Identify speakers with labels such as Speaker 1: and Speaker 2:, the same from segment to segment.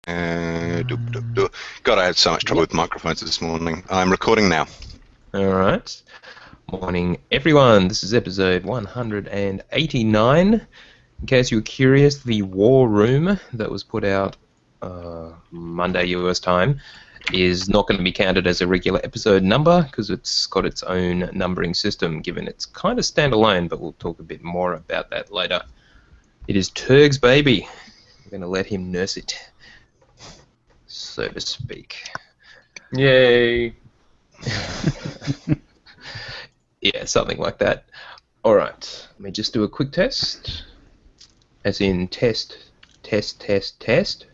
Speaker 1: God, I had so much trouble with microphones this morning. I'm recording now.
Speaker 2: All right. Morning, everyone. This is episode 189. In case you were curious, the War Room that was put out Monday US time is not going to be counted as a regular episode number because it's got its own numbering system, given it's kind of standalone, but we'll talk a bit more about that later. It is Turg's baby. We're going to let him nurse it, so to speak.
Speaker 3: Yay!
Speaker 2: Yeah, something like that. All right, let me just do a quick test. As in test.
Speaker 4: Test, test, test.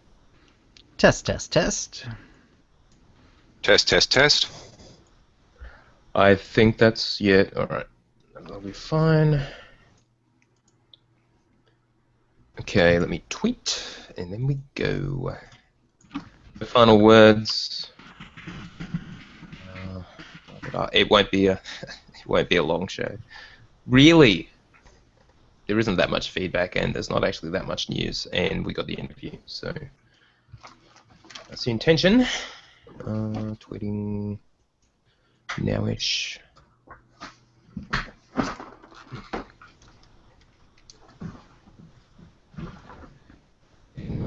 Speaker 1: Test.
Speaker 2: I think that's, yeah, all right. That'll be fine. Okay, let me tweet, and then we go. The final words. It won't be a long show. Really, there isn't that much feedback, and there's not actually that much news, and we got the interview, so that's the intention. Tweeting nowish.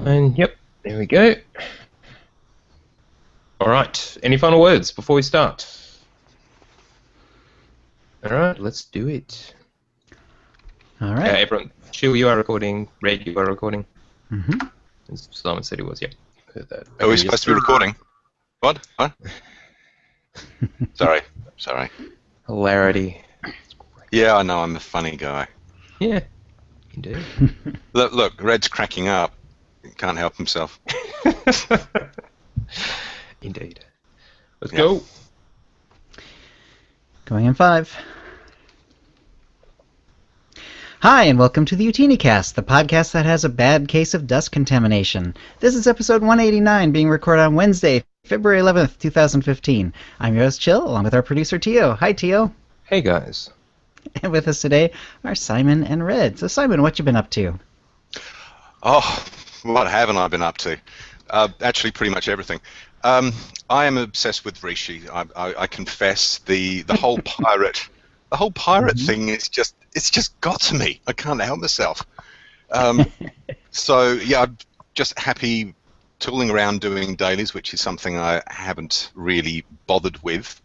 Speaker 2: And yep, there we go. All right, any final words before we start? All right, let's do it.
Speaker 4: All right.
Speaker 2: Everyone, Chill, you are recording. Red, you are recording.
Speaker 4: Mm-hmm.
Speaker 2: Simon said he was, yep. Heard that.
Speaker 1: Are we supposed to be recording? What? Sorry.
Speaker 2: Hilarity.
Speaker 1: Yeah, I know, I'm a funny guy.
Speaker 2: Yeah, you do.
Speaker 1: Look, Red's cracking up. He can't help himself.
Speaker 2: Indeed. Let's go.
Speaker 4: Going in 5. Hi, and welcome to the OotiniCast, the podcast that has a bad case of dust contamination. This is episode 189, being recorded on Wednesday, February 11th, 2015. I'm your host, Chill, along with our producer, Tio. Hi, Tio.
Speaker 2: Hey, guys.
Speaker 4: And with us today are Simon and Red. So, Simon, what you been up to?
Speaker 1: Oh, what haven't I been up to? Actually, pretty much everything. I am obsessed with Rishi. I confess. The whole pirate, thing is just got to me. I can't help myself. So yeah, I'm just happy tooling around doing dailies, which is something I haven't really bothered with.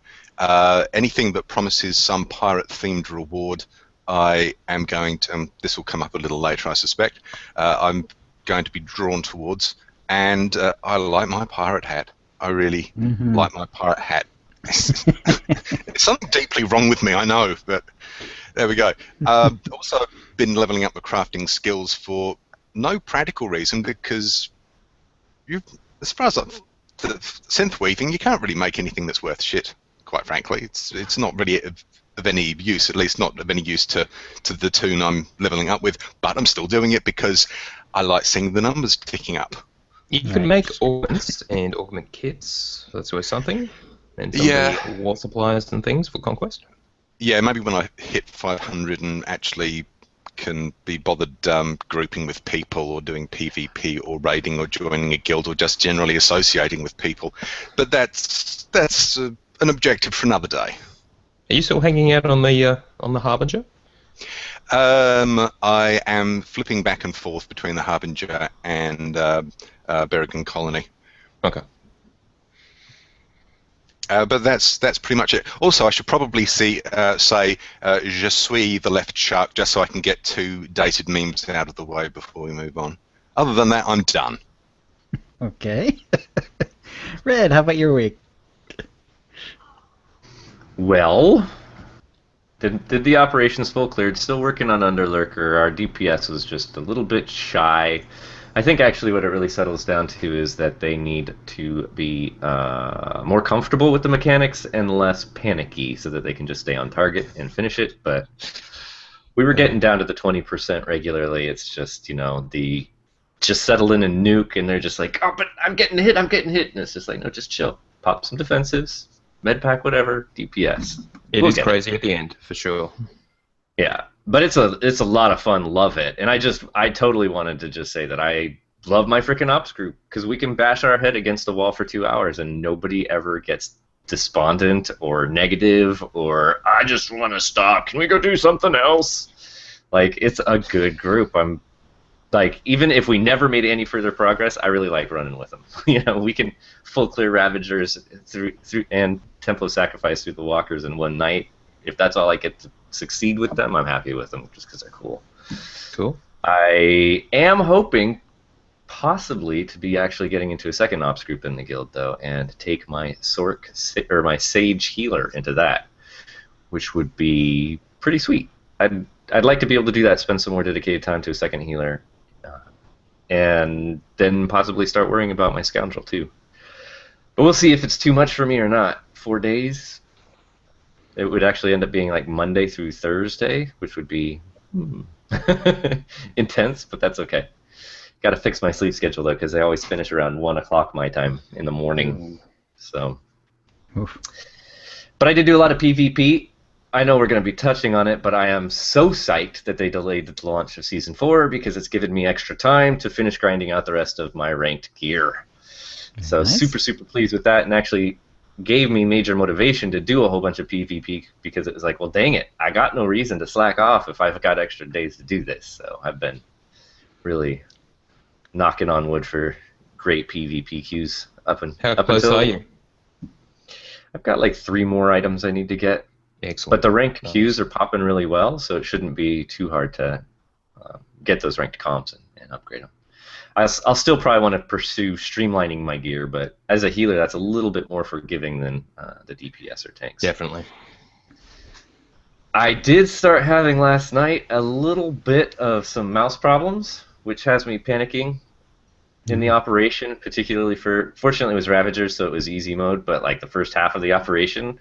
Speaker 1: Anything that promises some pirate-themed reward, I am going to. This will come up a little later, I suspect. I'm going to be drawn towards, and I like my pirate hat. I really like my pirate hat. There's something deeply wrong with me, I know, but there we go. Also, I've been leveling up my crafting skills for no practical reason, because as far as the synth weaving, you can't really make anything that's worth shit, quite frankly. It's not really of any use, at least not of any use to the tune I'm leveling up with, but I'm still doing it because I like seeing the numbers ticking up.
Speaker 2: You can make augments and augment kits. That's always something. And some war supplies and things for Conquest.
Speaker 1: Yeah, maybe when I hit 500 and actually can be bothered grouping with people or doing PvP or raiding or joining a guild or just generally associating with people. But that's an objective for another day.
Speaker 2: Are you still hanging out on the Harbinger?
Speaker 1: I am flipping back and forth between the Harbinger and Berrigan Colony.
Speaker 2: Okay.
Speaker 1: But that's pretty much it. Also, I should probably say "Je suis the left shark" just so I can get 2 dated memes out of the way before we move on. Other than that, I'm done.
Speaker 4: Okay. Red, how about your week?
Speaker 3: Well, did the operations full cleared. Still working on Underlurker. Our DPS was just a little bit shy. I think actually what it really settles down to is that they need to be more comfortable with the mechanics and less panicky so that they can just stay on target and finish it. But we were getting down to the 20% regularly. It's just, just settle in and nuke, and they're just like, oh, but I'm getting hit. And it's just like, no, just chill. Pop some defensives, med pack, whatever, DPS.
Speaker 2: It is crazy at the end, for sure.
Speaker 3: Yeah. But it's a lot of fun. Love it. And I totally wanted to just say that I love my freaking ops group because we can bash our head against the wall for 2 hours and nobody ever gets despondent or negative or I just want to stop. Can we go do something else? Like, it's a good group. I'm like, even if we never made any further progress, I really like running with them. You know, we can full clear Ravagers through and Tempo Sacrifice through the Walkers in one night. If that's all I get to succeed with them, I'm happy with them just because they're cool.
Speaker 2: Cool.
Speaker 3: I am hoping possibly to be actually getting into a second ops group in the guild, though, and take my Sork or my Sage Healer into that, which would be pretty sweet. I'd like to be able to do that, spend some more dedicated time to a second healer, and then possibly start worrying about my Scoundrel, too. But we'll see if it's too much for me or not. 4 days? It would actually end up being like Monday through Thursday, which would be intense, but that's okay. Got to fix my sleep schedule, though, because I always finish around 1 o'clock my time in the morning. So,
Speaker 4: Oof.
Speaker 3: But I did do a lot of PvP. I know we're going to be touching on it, but I am so psyched that they delayed the launch of Season 4 because it's given me extra time to finish grinding out the rest of my ranked gear. So
Speaker 4: Nice.
Speaker 3: super, super pleased with that, and actually gave me major motivation to do a whole bunch of PvP because it was like, well, dang it, I got no reason to slack off if I've got extra days to do this. So I've been really knocking on wood for great PvP queues up
Speaker 2: How
Speaker 3: up
Speaker 2: close
Speaker 3: until
Speaker 2: are you?
Speaker 3: I've got like 3 more items I need to get.
Speaker 2: Excellent.
Speaker 3: But the ranked
Speaker 2: Nice.
Speaker 3: queues are popping really well, so it shouldn't be too hard to get those ranked comps and upgrade them. I'll still probably want to pursue streamlining my gear, but as a healer, that's a little bit more forgiving than the DPS or tanks.
Speaker 2: Definitely.
Speaker 3: I did start having last night a little bit of some mouse problems, which has me panicking in the operation, particularly fortunately it was Ravagers, so it was easy mode, but like the first half of the operation,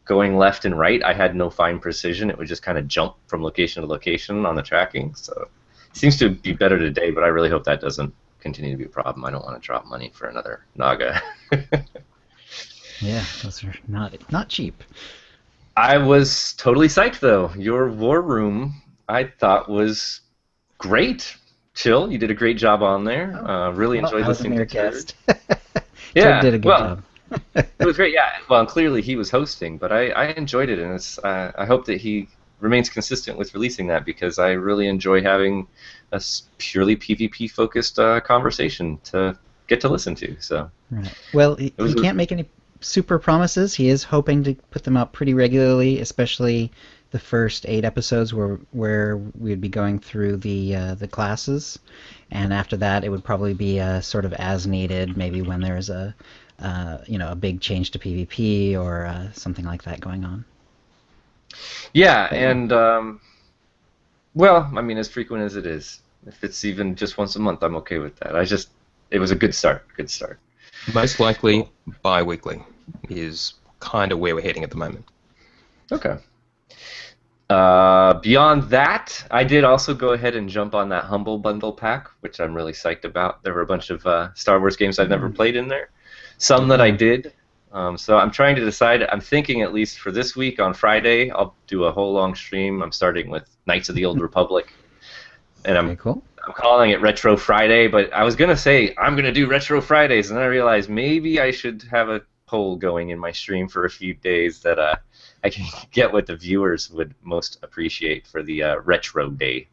Speaker 3: going left and right, I had no fine precision. It would just kind of jump from location to location on the tracking. So it seems to be better today, but I really hope that doesn't continue to be a problem. I don't want to drop money for another Naga.
Speaker 4: Yeah, those are not cheap.
Speaker 3: I was totally psyched, though. Your war room, I thought, was great. Chill, you did a great job on there. Really enjoyed
Speaker 4: I was in
Speaker 3: listening
Speaker 4: your
Speaker 3: to Turd.
Speaker 4: cast.
Speaker 3: Yeah,
Speaker 4: did a good
Speaker 3: well,
Speaker 4: job.
Speaker 3: It was great, yeah. Well, clearly he was hosting, but I enjoyed it, and it's, I hope that he remains consistent with releasing that because I really enjoy having a purely PvP-focused conversation to get to listen to. So,
Speaker 4: Right. Well, he can't make any super promises. He is hoping to put them out pretty regularly, especially the first 8 episodes where we'd be going through the classes, and after that it would probably be sort of as needed, maybe when there's a big change to PvP or something like that going on.
Speaker 3: yeah, and well, I mean, as frequent as it is, if it's even just once a month, I'm okay with that. It was a good start. Good start.
Speaker 2: Most likely bi-weekly is kind of where we're heading at the moment.
Speaker 3: Okay. Beyond that, I did also go ahead and jump on that Humble Bundle pack, which I'm really psyched about. There were a bunch of Star Wars games I've never played in there. Some that I did. So I'm trying to decide. I'm thinking at least for this week on Friday, I'll do a whole long stream. I'm starting with Knights of the Old Republic. And
Speaker 4: Okay, cool.
Speaker 3: I'm calling it Retro Friday, but I was going to say I'm going to do Retro Fridays, and then I realized maybe I should have a poll going in my stream for a few days that I can get what the viewers would most appreciate for the Retro Day.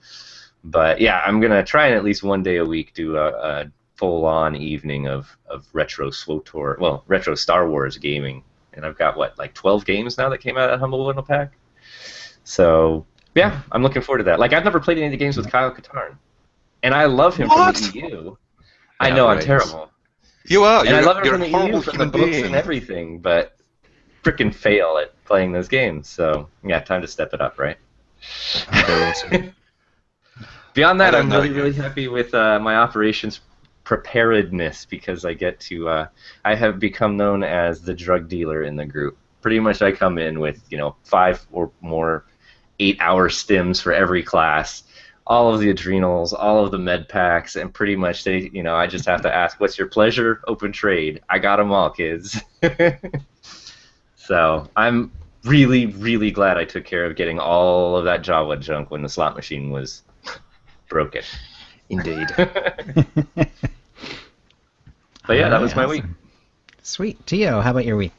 Speaker 3: But yeah, I'm going to try and at least one day a week do a full-on evening of retro SWTOR, well, retro Star Wars gaming. And I've got, like 12 games now that came out of that Humble Bundle pack? So, yeah, I'm looking forward to that. Like, I've never played any of the games with Kyle Katarn. And I love him
Speaker 1: What?
Speaker 3: from the EU. I know, I'm
Speaker 2: Outrageous.
Speaker 3: terrible.
Speaker 1: You are.
Speaker 3: And
Speaker 1: You're,
Speaker 3: I love him
Speaker 1: you're
Speaker 3: from
Speaker 1: a
Speaker 3: the
Speaker 1: horrible
Speaker 3: EU, from the
Speaker 1: human
Speaker 3: books
Speaker 1: being.
Speaker 3: and everything, but frickin' fail at playing those games. So, yeah, time to step it up, right?
Speaker 2: Very awesome.
Speaker 3: Beyond that,
Speaker 1: I
Speaker 3: I'm
Speaker 1: don't know
Speaker 3: really,
Speaker 1: yet.
Speaker 3: really happy with my operations preparedness because I get to, I have become known as the drug dealer in the group. Pretty much I come in with, 5 or more 8-hour stims for every class, all of the adrenals, all of the med packs, and pretty much they, I just have to ask, what's your pleasure? Open trade. I got them all, kids. So I'm really, really glad I took care of getting all of that Jawa junk when the slot machine was broken.
Speaker 2: Indeed.
Speaker 3: But yeah, that was my
Speaker 4: Alright,
Speaker 3: week.
Speaker 4: awesome. Sweet. Tio, how about your week?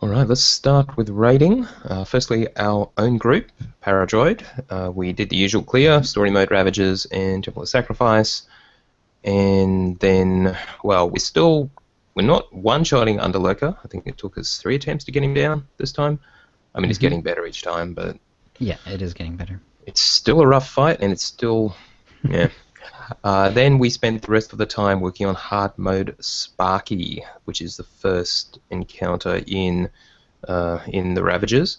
Speaker 2: All right, let's start with rating. Firstly, our own group, Paradroid. We did the usual clear, story mode Ravages, and Temple of Sacrifice. And then, well, we're not one-shotting Underlurker. I think it took us 3 attempts to get him down this time. I mean, it's getting better each time, but
Speaker 4: Yeah, it is getting better.
Speaker 2: it's still a rough fight, and it's still, yeah. Then we spent the rest of the time working on hard mode Sparky, which is the first encounter in the Ravages.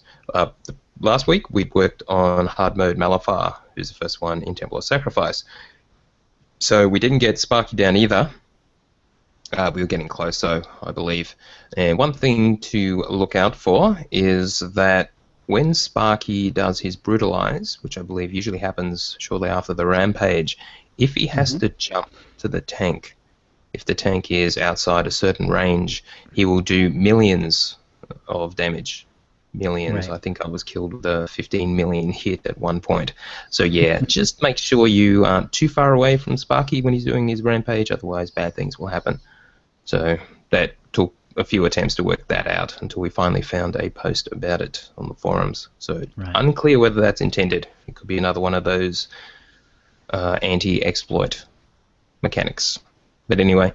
Speaker 2: Last week we worked on hard mode Malafar, who's the first one in Temple of Sacrifice. So we didn't get Sparky down either. We were getting close, though, I believe. And one thing to look out for is that when Sparky does his Brutalize, which I believe usually happens shortly after the Rampage, if he has to jump to the tank, if the tank is outside a certain range, he will do millions of damage. Millions.
Speaker 4: Right.
Speaker 2: I think I was killed with a 15 million hit at one point. So yeah, just make sure you aren't too far away from Sparky when he's doing his Rampage, otherwise bad things will happen. So that took a few attempts to work that out until we finally found a post about it on the forums. So
Speaker 4: Right.
Speaker 2: unclear whether that's intended. It could be another one of those anti-exploit mechanics. But anyway,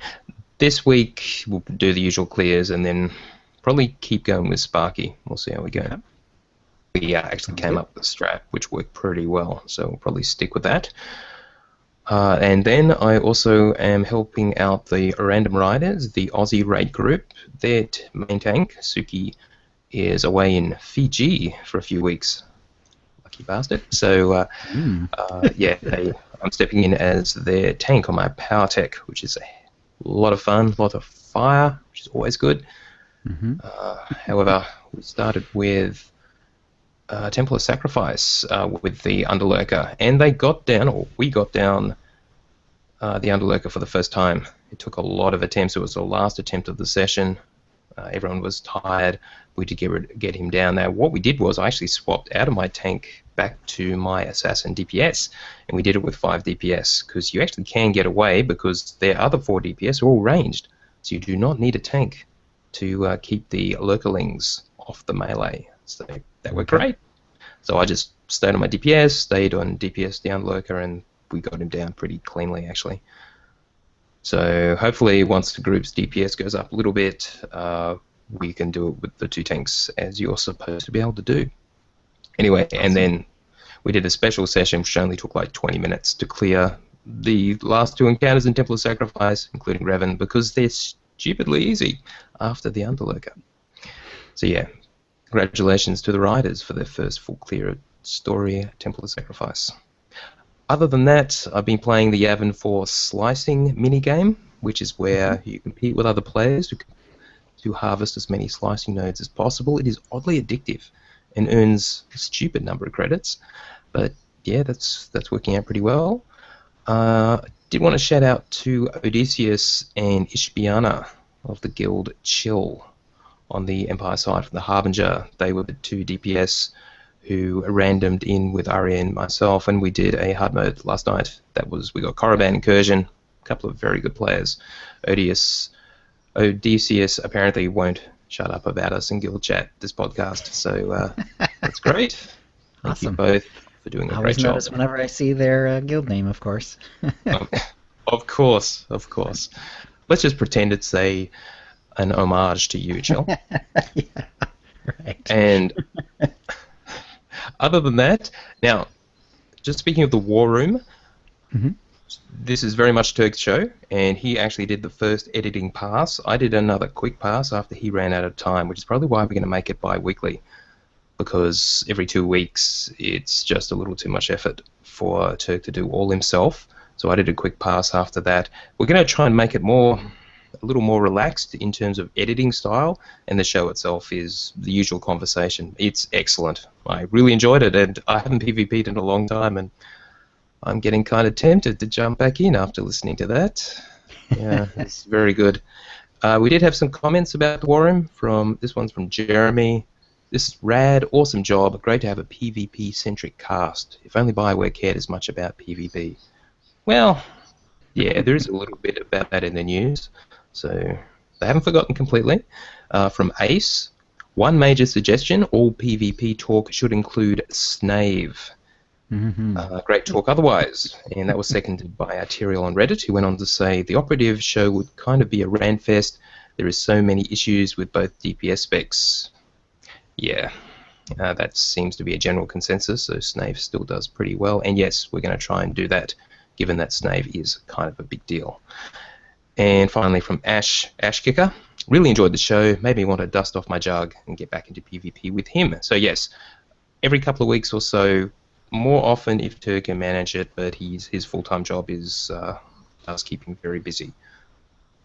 Speaker 2: this week we'll do the usual clears and then probably keep going with Sparky. We'll see how we go.
Speaker 4: Okay.
Speaker 2: We actually came up with a strat which worked pretty well, so we'll probably stick with that. And then I also am helping out the Random Riders, the Aussie raid group. Their main tank, Suki, is away in Fiji for a few weeks. Lucky bastard. So, yeah, I'm stepping in as their tank on my power tech, which is a lot of fun, a lot of fire, which is always good. However, we started with Temple of Sacrifice with the Underlurker, and we got down the Underlurker for the first time. It took a lot of attempts. It was the last attempt of the session. Everyone was tired. We did get him down there. What we did was I actually swapped out of my tank back to my Assassin DPS, and we did it with 5 DPS, because you actually can get away because their other 4 DPS are all ranged, so you do not need a tank to keep the lurkerlings off the melee. So that worked great. So I just stayed on my DPS, stayed on DPS down lurker, and we got him down pretty cleanly, actually. So hopefully once the group's DPS goes up a little bit, we can do it with the 2 tanks as you're supposed to be able to do. Anyway, and then we did a special session which only took like 20 minutes to clear the last 2 encounters in Temple of Sacrifice, including Revan, because they're stupidly easy after the Underlurker. So yeah, congratulations to the Riders for their first full clear story Temple of Sacrifice. Other than that, I've been playing the Yavin 4 slicing minigame, which is where you compete with other players to harvest as many slicing nodes as possible. It is oddly addictive and earns a stupid number of credits, but yeah, that's working out pretty well. Did want to shout out to Odysseus and Ishbiana of the guild Chill on the Empire side from the Harbinger. They were the 2 DPS who randomed in with Arya and myself, and we did a hard mode last night. We got Korriban Incursion, a couple of very good players. Odysseus apparently won't shut up about us in guild chat this podcast, so that's great. Thank
Speaker 4: Awesome.
Speaker 2: you both for doing a
Speaker 4: I
Speaker 2: great
Speaker 4: always
Speaker 2: job.
Speaker 4: notice whenever I see their guild name, of course.
Speaker 2: Of course. Let's just pretend it's an homage to you, Jill.
Speaker 4: Yeah, right.
Speaker 2: And other than that, now, just speaking of the War Room, this is very much Turk's show, and he actually did the first editing pass. I did another quick pass after he ran out of time, which is probably why we're going to make it bi-weekly, because every 2 weeks it's just a little too much effort for Turk to do all himself. So I did a quick pass after that. We're going to try and make it a little more relaxed in terms of editing style, and the show itself is the usual conversation. It's excellent. I really enjoyed it, and I haven't PvP'd in a long time, and I'm getting kind of tempted to jump back in after listening to that. Yeah, it's very good. We did have some comments about the War Room. This one's from Jeremy. This is rad, awesome job. Great to have a PvP-centric cast. If only Bioware cared as much about PvP. Well, yeah, there is a little bit about that in the news, so they haven't forgotten completely. From Ace, one major suggestion, all PvP talk should include Snave.
Speaker 4: Mm-hmm.
Speaker 2: Great talk otherwise. And that was seconded by Arterial on Reddit, who went on to say, the operative show would kind of be a rant-fest. There is so many issues with both DPS specs. Yeah, that seems to be a general consensus, so Snave still does pretty well. And yes, we're going to try and do that, given that Snave is kind of a big deal. And finally from Ash Kicker, really enjoyed the show, made me want to dust off my jug and get back into PvP with him. So yes, every couple of weeks or so, more often if Tur can manage it, but his full-time job does keep him very busy.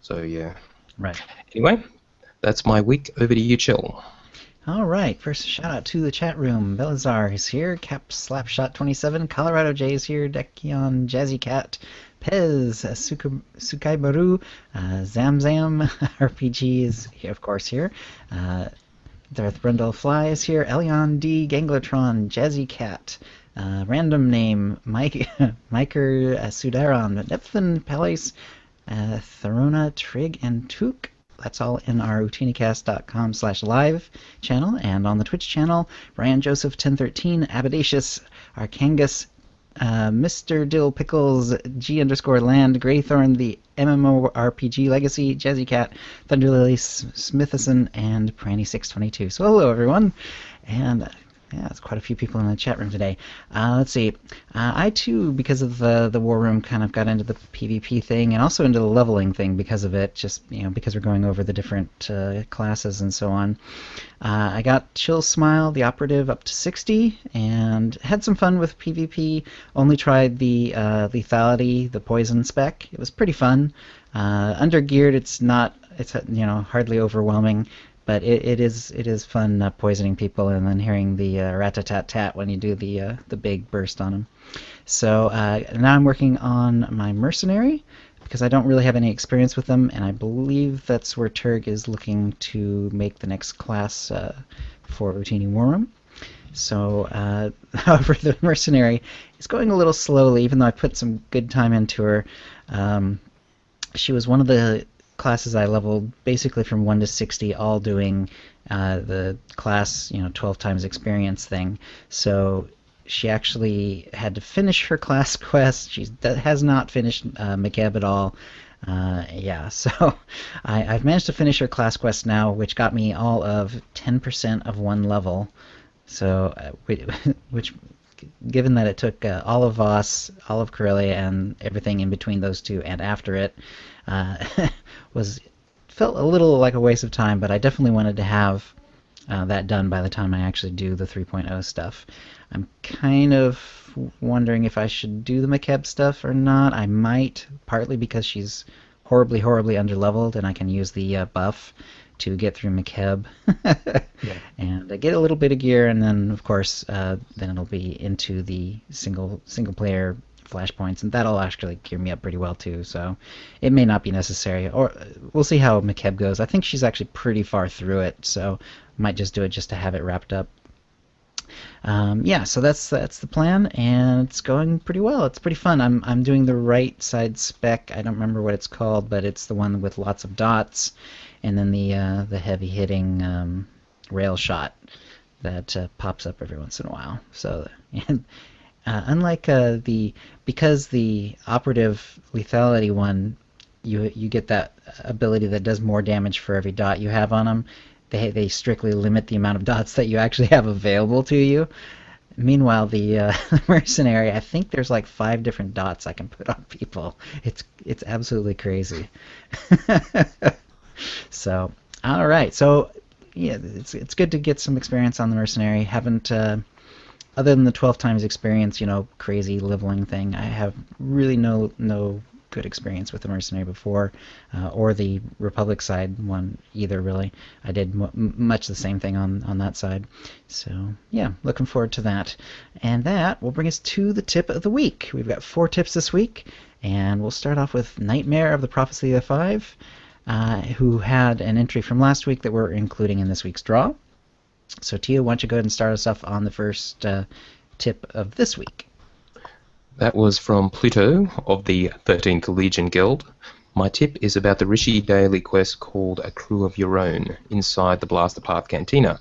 Speaker 2: So yeah.
Speaker 4: Right.
Speaker 2: Anyway, that's my week. Over to you, Chill.
Speaker 4: All right. First, shout out to the chat room. Belazar is here. Cap Slapshot 27. Colorado J is here. Dekion Jazzy Cat. Pez Sukaibaru. Zamzam RPG is here, of course, here. Darth Brundle Fly is here. Elion D. Ganglotron. Jazzy Cat. Random name Miker Sudaron. Nepthan Palace. Tharona Trig and Took. That's all in our OotiniCast.com/live channel, and on the Twitch channel, Brian Joseph 1013, Abadacious, Arkangus, Mr. Dill Pickles, G_Land, Greythorn, the MMORPG Legacy, Jazzy Cat, Thunderlily Smithison, and Pranny622. So hello everyone, and yeah, it's quite a few people in the chat room today. Let's see. I too, because of the war room, kind of got into the PvP thing and also into the leveling thing because of it. Just because we're going over the different classes and so on. I got Chill Smile, the operative, up to 60 and had some fun with PvP. Only tried the lethality, the poison spec. It was pretty fun. Undergeared, it's hardly overwhelming. But it is fun poisoning people and then hearing the rat-a-tat-tat when you do the big burst on them. So now I'm working on my mercenary because I don't really have any experience with them, and I believe that's where Turg is looking to make the next class for Utini War Room. So, however, the mercenary is going a little slowly, even though I put some good time into her. She was one of the classes I leveled basically from 1 to 60, all doing the class 12 times experience thing. So she actually had to finish her class quest. She has not finished McKeb at all. So I've managed to finish her class quest now, which got me all of 10% of one level. So which given that it took all of Voss, all of Corellia, and everything in between those two and after it, felt a little like a waste of time, but I definitely wanted to have that done by the time I actually do the 3.0 stuff. I'm kind of wondering if I should do the McKeb stuff or not. I might, partly because she's horribly underleveled, and I can use the buff to get through McKeb and get a little bit of gear, and then of course then it'll be into the single player flashpoints, and that'll actually gear me up pretty well too, so it may not be necessary, or we'll see how McKeb goes. I think she's actually pretty far through it, so I might just do it just to have it wrapped up. So that's the plan, and it's going pretty well. It's pretty fun. I'm doing the right side spec. I don't remember what it's called, but it's the one with lots of dots, and then the heavy hitting rail shot that pops up every once in a while. So unlike because the operative lethality one, you get that ability that does more damage for every dot you have on them. They strictly limit the amount of dots that you actually have available to you. Meanwhile, the mercenary, I think there's like 5 different dots I can put on people. It's absolutely crazy. So, all right. So, yeah, it's good to get some experience on the mercenary. Haven't other than the 12 times experience, crazy leveling thing, I have really no good experience with the mercenary before, or the Republic side one either, really. I did much the same thing on that side. So, yeah, looking forward to that. And that will bring us to the tip of the week. We've got 4 tips this week, and we'll start off with Nightmare of the Prophecy of the Five, who had an entry from last week that we're including in this week's draw. So, Tia, why don't you go ahead and start us off on the first tip of this week?
Speaker 2: That was from Pluto of the 13th Legion Guild. My tip is about the Rishi daily quest called A Crew of Your Own inside the Blaster Path Cantina.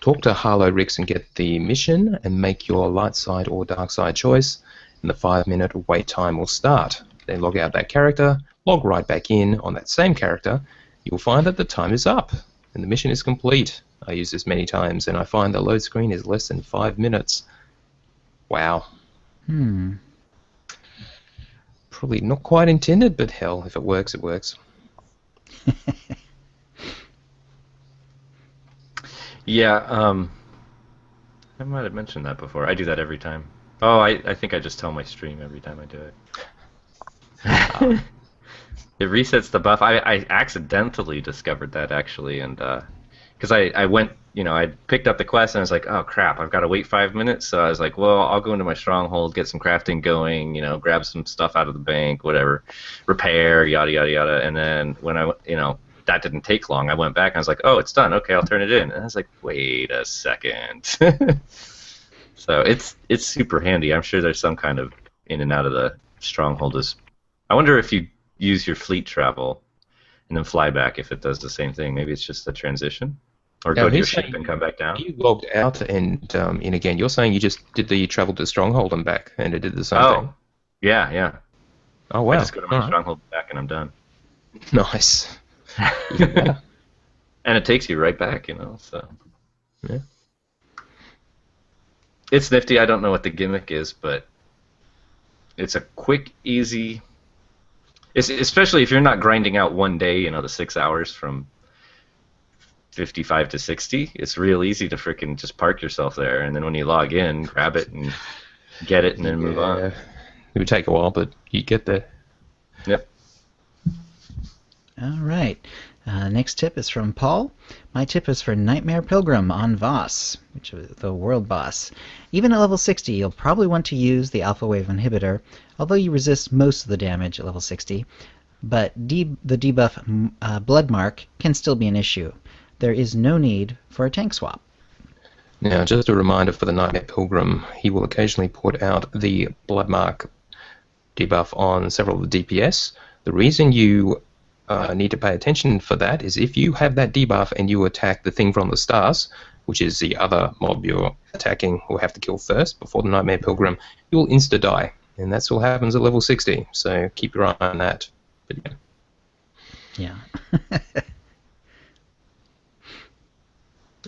Speaker 2: Talk to Harlow Rix and get the mission and make your light side or dark side choice, and the 5-minute wait time will start. Then log out that character, log right back in on that same character. You'll find that the time is up and the mission is complete. I use this many times and I find the load screen is less than 5 minutes. Wow. Probably not quite intended, but hell, if it works, it works.
Speaker 3: Yeah, I might have mentioned that before. I do that every time. Oh, I think I just tell my stream every time I do it. It resets the buff. I accidentally discovered that, actually, and because I went, I picked up the quest and I was like, oh crap, I've got to wait 5 minutes. So I was like, well, I'll go into my stronghold, get some crafting going, grab some stuff out of the bank, whatever, repair, yada yada yada. And then when that didn't take long. I went back and I was like, oh, it's done. Okay, I'll turn it in. And I was like, wait a second. So it's super handy. I'm sure there's some kind of in and out of the stronghold. I wonder if you use your fleet travel and then fly back, if it does the same thing. Maybe it's just a transition. Or go to your ship and come back down.
Speaker 2: You logged out and in again. You're saying you just did the travel to Stronghold and back, and it did the same thing?
Speaker 3: Yeah.
Speaker 2: Oh, wow.
Speaker 3: I just go to my Stronghold back and I'm done.
Speaker 2: Nice.
Speaker 3: And it takes you right back, so.
Speaker 2: Yeah.
Speaker 3: It's nifty. I don't know what the gimmick is, but it's a quick, easy... especially if you're not grinding out one day, the 6 hours from 55 to 60, it's real easy to freaking just park yourself there, and then when you log in, grab it and get it, and then move on.
Speaker 2: It would take a while, but you get there.
Speaker 3: Yep.
Speaker 4: All right. Next tip is from Paul. My tip is for Nightmare Pilgrim on Voss, which is the world boss. Even at level 60, you'll probably want to use the Alpha Wave Inhibitor, although you resist most of the damage at level 60. But the debuff Blood Mark can still be an issue. There is no need for a tank swap.
Speaker 2: Now, just a reminder for the Nightmare Pilgrim, he will occasionally put out the Blood Mark debuff on several of the DPS. The reason you need to pay attention for that is if you have that debuff and you attack the thing from the stars, which is the other mob you're attacking or have to kill first before the Nightmare Pilgrim, you'll insta-die. And that's all happens at level 60, so keep your eye on that. But,
Speaker 4: yeah.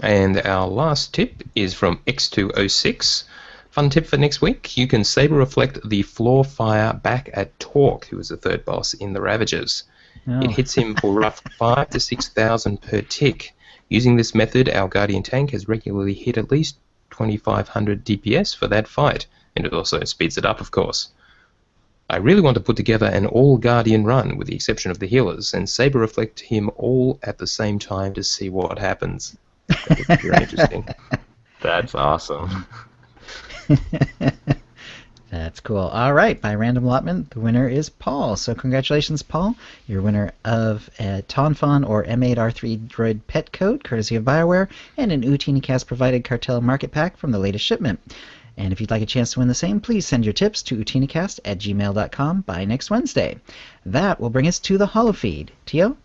Speaker 2: And our last tip is from X206. Fun tip for next week, you can Saber Reflect the Floor Fire back at Torque, who is the third boss in the Ravagers.
Speaker 4: Oh.
Speaker 2: It hits him for rough 5,000 to 6,000 per tick. Using this method, our Guardian tank has regularly hit at least 2,500 DPS for that fight, and it also speeds it up, of course. I really want to put together an all-Guardian run, with the exception of the healers, and Saber Reflect him all at the same time to see what happens. That would be very interesting.
Speaker 3: That's awesome.
Speaker 4: That's cool. All right, by random allotment, the winner is Paul. So congratulations, Paul. You're winner of a Tonfon or M8R3 droid pet code, courtesy of BioWare, and an OotiniCast provided Cartel Market Pack from the latest shipment. And if you'd like a chance to win the same, please send your tips to OotiniCast@gmail.com by next Wednesday. That will bring us to the holofeed. Tio?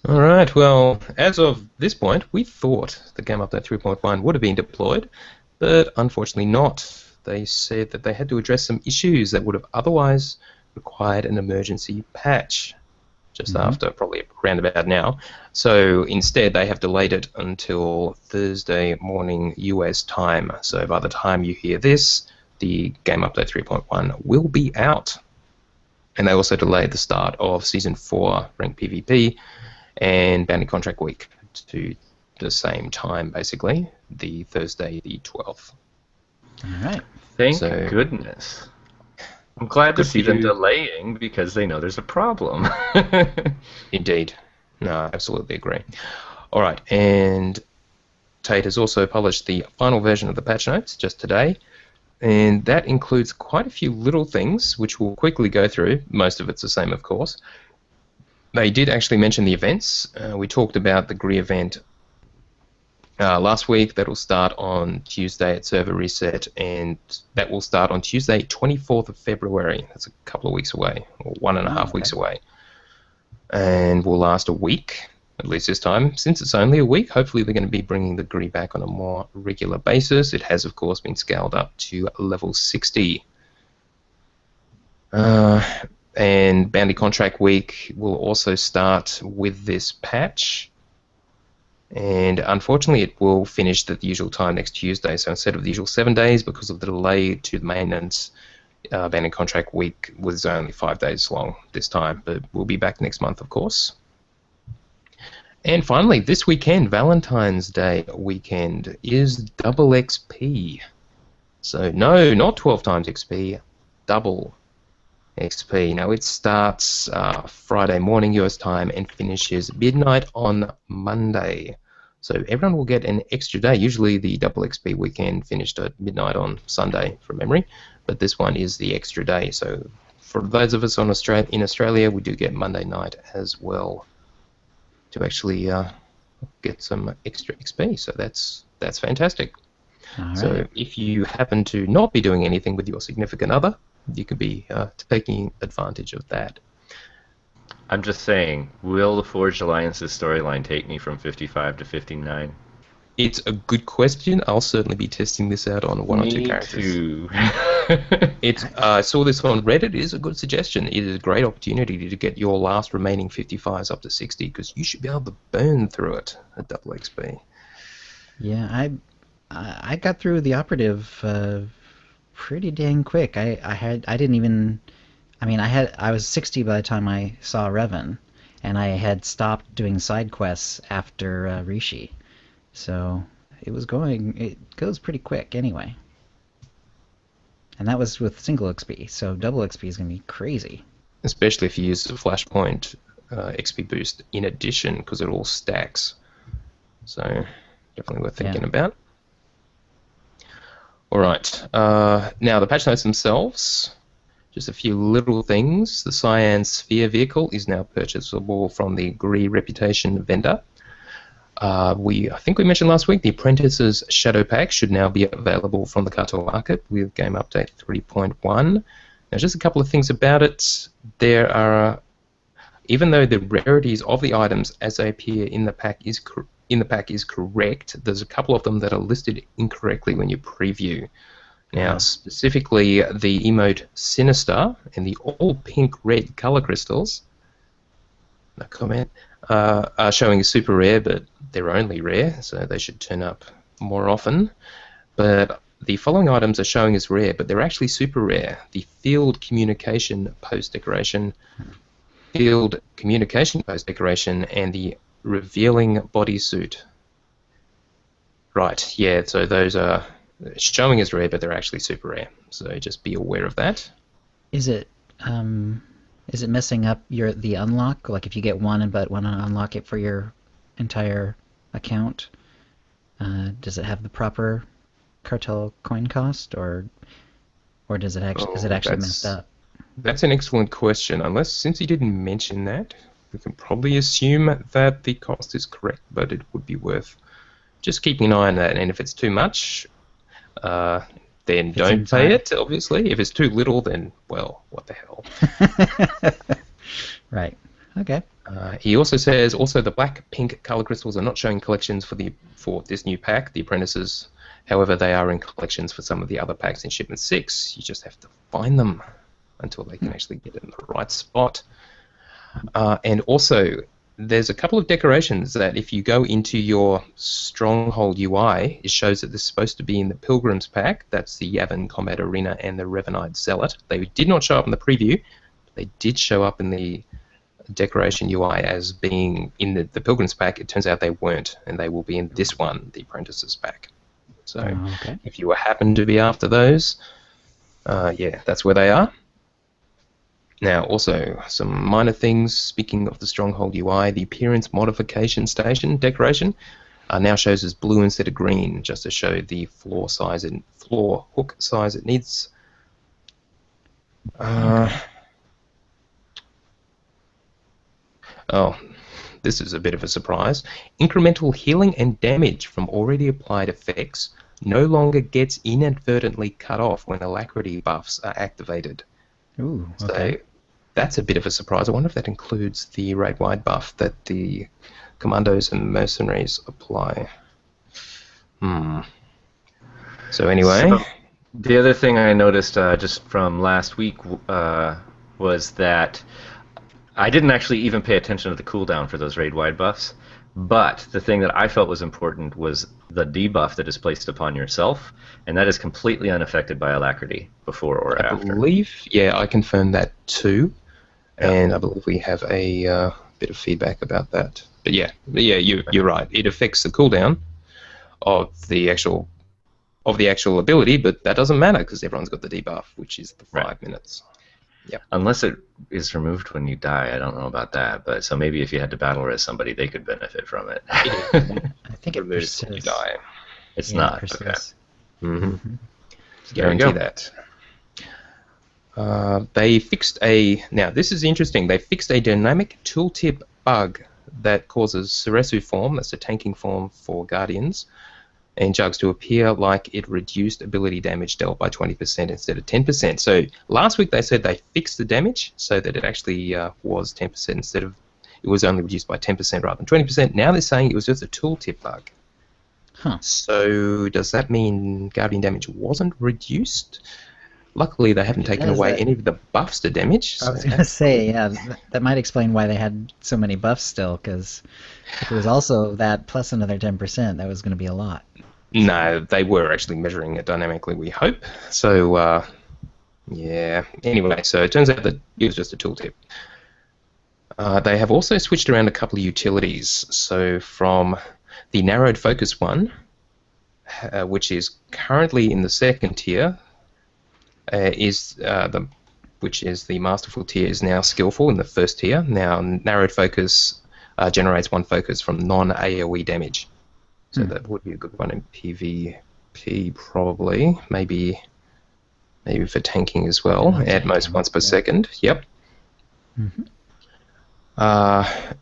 Speaker 2: All right, well, as of this point, we thought the Game Update 3.1 would have been deployed, but unfortunately not. They said that they had to address some issues that would have otherwise required an emergency patch just after, probably around about now. So instead, they have delayed it until Thursday morning US time. So by the time you hear this, the Game Update 3.1 will be out. And they also delayed the start of Season 4 Ranked PvP and Bounty Contract Week to the same time, basically, the Thursday the 12th.
Speaker 4: All right.
Speaker 3: Thank goodness. I'm glad to see them delaying because they know there's a problem.
Speaker 2: Indeed. No, I absolutely agree. All right, and Tate has also published the final version of the patch notes just today, and that includes quite a few little things, which we'll quickly go through. Most of it's the same, of course. They did actually mention the events. We talked about the GRI event Last week, that'll start on Tuesday at server reset, and that will start on Tuesday, 24th of February. That's a couple of weeks away, or 1.5 weeks away. And will last a week, at least this time. Since it's only a week, hopefully they're going to be bringing the GRI back on a more regular basis. It has, of course, been scaled up to level 60. And Bounty Contract Week will also start with this patch. And unfortunately, it will finish at the usual time next Tuesday. So instead of the usual 7 days, because of the delay to the maintenance, Bounty Contract Week was only 5 days long this time. But we'll be back next month, of course. And finally, this weekend, Valentine's Day weekend, is double XP. So no, not 12 times XP, double XP. Now it starts Friday morning US time and finishes midnight on Monday. So everyone will get an extra day. Usually the double XP weekend finished at midnight on Sunday from memory, but this one is the extra day. So for those of us in Australia, we do get Monday night as well to actually get some extra XP. So that's fantastic.
Speaker 4: All
Speaker 2: So
Speaker 4: right.
Speaker 2: if you happen to not be doing anything with your significant other, you could be taking advantage of that.
Speaker 3: I'm just saying, will the Forged Alliance's storyline take me from 55 to 59?
Speaker 2: It's a good question. I'll certainly be testing this out on one or two characters.
Speaker 3: Too.
Speaker 2: I saw this on Reddit. It is a good suggestion. It is a great opportunity to get your last remaining 55s up to 60, because you should be able to burn through it at double XP.
Speaker 4: Yeah, I got through the operative pretty dang quick. I was 60 by the time I saw Revan, and I had stopped doing side quests after Rishi, so it goes pretty quick anyway. And that was with single XP, so double XP is gonna be crazy.
Speaker 2: Especially if you use the Flashpoint XP boost in addition, because it all stacks. So definitely worth thinking about. Alright, now the patch notes themselves, just a few little things. The Cyan Sphere vehicle is now purchasable from the GRI Reputation vendor. I think we mentioned last week, the Apprentice's Shadow Pack should now be available from the Cartel Market with Game Update 3.1. Now just a couple of things about it. There are, even though the rarities of the items as they appear in the pack is correct, there's a couple of them that are listed incorrectly when you preview. Now, specifically, the emote Sinister and the all pink red color crystals, no comment, are showing as super rare, but they're only rare, so they should turn up more often. But the following items are showing as rare, but they're actually super rare. The Field Communication Post Decoration, and the Revealing Bodysuit. Right, yeah, so those are showing as rare, but they're actually super rare. So just be aware of that.
Speaker 4: Is it messing up the unlock? Like if you get one but want to unlock it for your entire account, does it have the proper cartel coin cost, or is it actually messed up?
Speaker 2: That's an excellent question. Since he didn't mention that, we can probably assume that the cost is correct, but it would be worth just keeping an eye on that. And if it's too much, then don't pay it, obviously. If it's too little, then, well, what the hell.
Speaker 4: Right. Okay.
Speaker 2: He also says, the black-pink color crystals are not showing collections for this new pack, the Apprentices. However, they are in collections for some of the other packs in Shipment 6. You just have to find them until they can actually get in the right spot. And also, there's a couple of decorations that if you go into your Stronghold UI, it shows that this is supposed to be in the Pilgrims pack. That's the Yavin Combat Arena and the Revanite Zealot. They did not show up in the preview, but they did show up in the decoration UI as being in the Pilgrims pack. It turns out they weren't, and they will be in this one, the Apprentices pack. So if you happen to be after those, yeah, that's where they are. Now, also, some minor things. Speaking of the Stronghold UI, the Appearance Modification Station decoration now shows as blue instead of green, just to show the floor hook size it needs. this is a bit of a surprise. Incremental healing and damage from already applied effects no longer gets inadvertently cut off when alacrity buffs are activated.
Speaker 4: Ooh, okay.
Speaker 2: So that's a bit of a surprise. I wonder if that includes the rate-wide buff that the commandos and mercenaries apply. So anyway...
Speaker 3: So, the other thing I noticed just from last week was that I didn't actually even pay attention to the cooldown for those raid-wide buffs, but the thing that I felt was important was the debuff that is placed upon yourself, and that is completely unaffected by alacrity before or after.
Speaker 2: I believe, yeah, I confirmed that too, and I believe we have a bit of feedback about that. But yeah, you're right. It affects the cooldown of the actual ability, but that doesn't matter because everyone's got the debuff, which is the 5 minutes. Yep.
Speaker 3: Unless it is removed when you die, I don't know about that. But so maybe if you had to battle res somebody, they could benefit from it.
Speaker 4: I think it
Speaker 2: Removes when you
Speaker 4: persists.
Speaker 2: die.
Speaker 3: It's
Speaker 4: Yeah,
Speaker 3: not.
Speaker 4: it
Speaker 3: Okay.
Speaker 4: persists.
Speaker 2: Mm-hmm.
Speaker 3: There you
Speaker 2: Guarantee
Speaker 3: go.
Speaker 2: that. They fixed a... Now, this is interesting. They fixed a dynamic tooltip bug that causes Ceresu form, that's a tanking form for Guardians, and Jugs to appear like it reduced ability damage dealt by 20% instead of 10%. So last week they said they fixed the damage so that it actually was 10% instead of... It was only reduced by 10% rather than 20%. Now they're saying it was just a tooltip bug.
Speaker 4: Huh.
Speaker 2: So does that mean Guardian damage wasn't reduced? Luckily, they haven't taken
Speaker 4: does,
Speaker 2: away
Speaker 4: that-
Speaker 2: any of the buffs to damage.
Speaker 4: I was
Speaker 2: so-
Speaker 4: going to say, yeah, that might explain why they had so many buffs still, because if it was also that plus another 10%, that was going to be a lot.
Speaker 2: No, they were actually measuring it dynamically, we hope. So, yeah. Anyway, so it turns out that it was just a tooltip. They have also switched around a couple of utilities. So from the narrowed focus one, which is currently in the second tier, which is the masterful tier, is now skillful in the first tier. Now, narrowed focus generates 1 focus from non-AoE damage. So that would be a good one in PvP, probably. Maybe for tanking as well. At most once per second. Yep.
Speaker 4: Mm-hmm.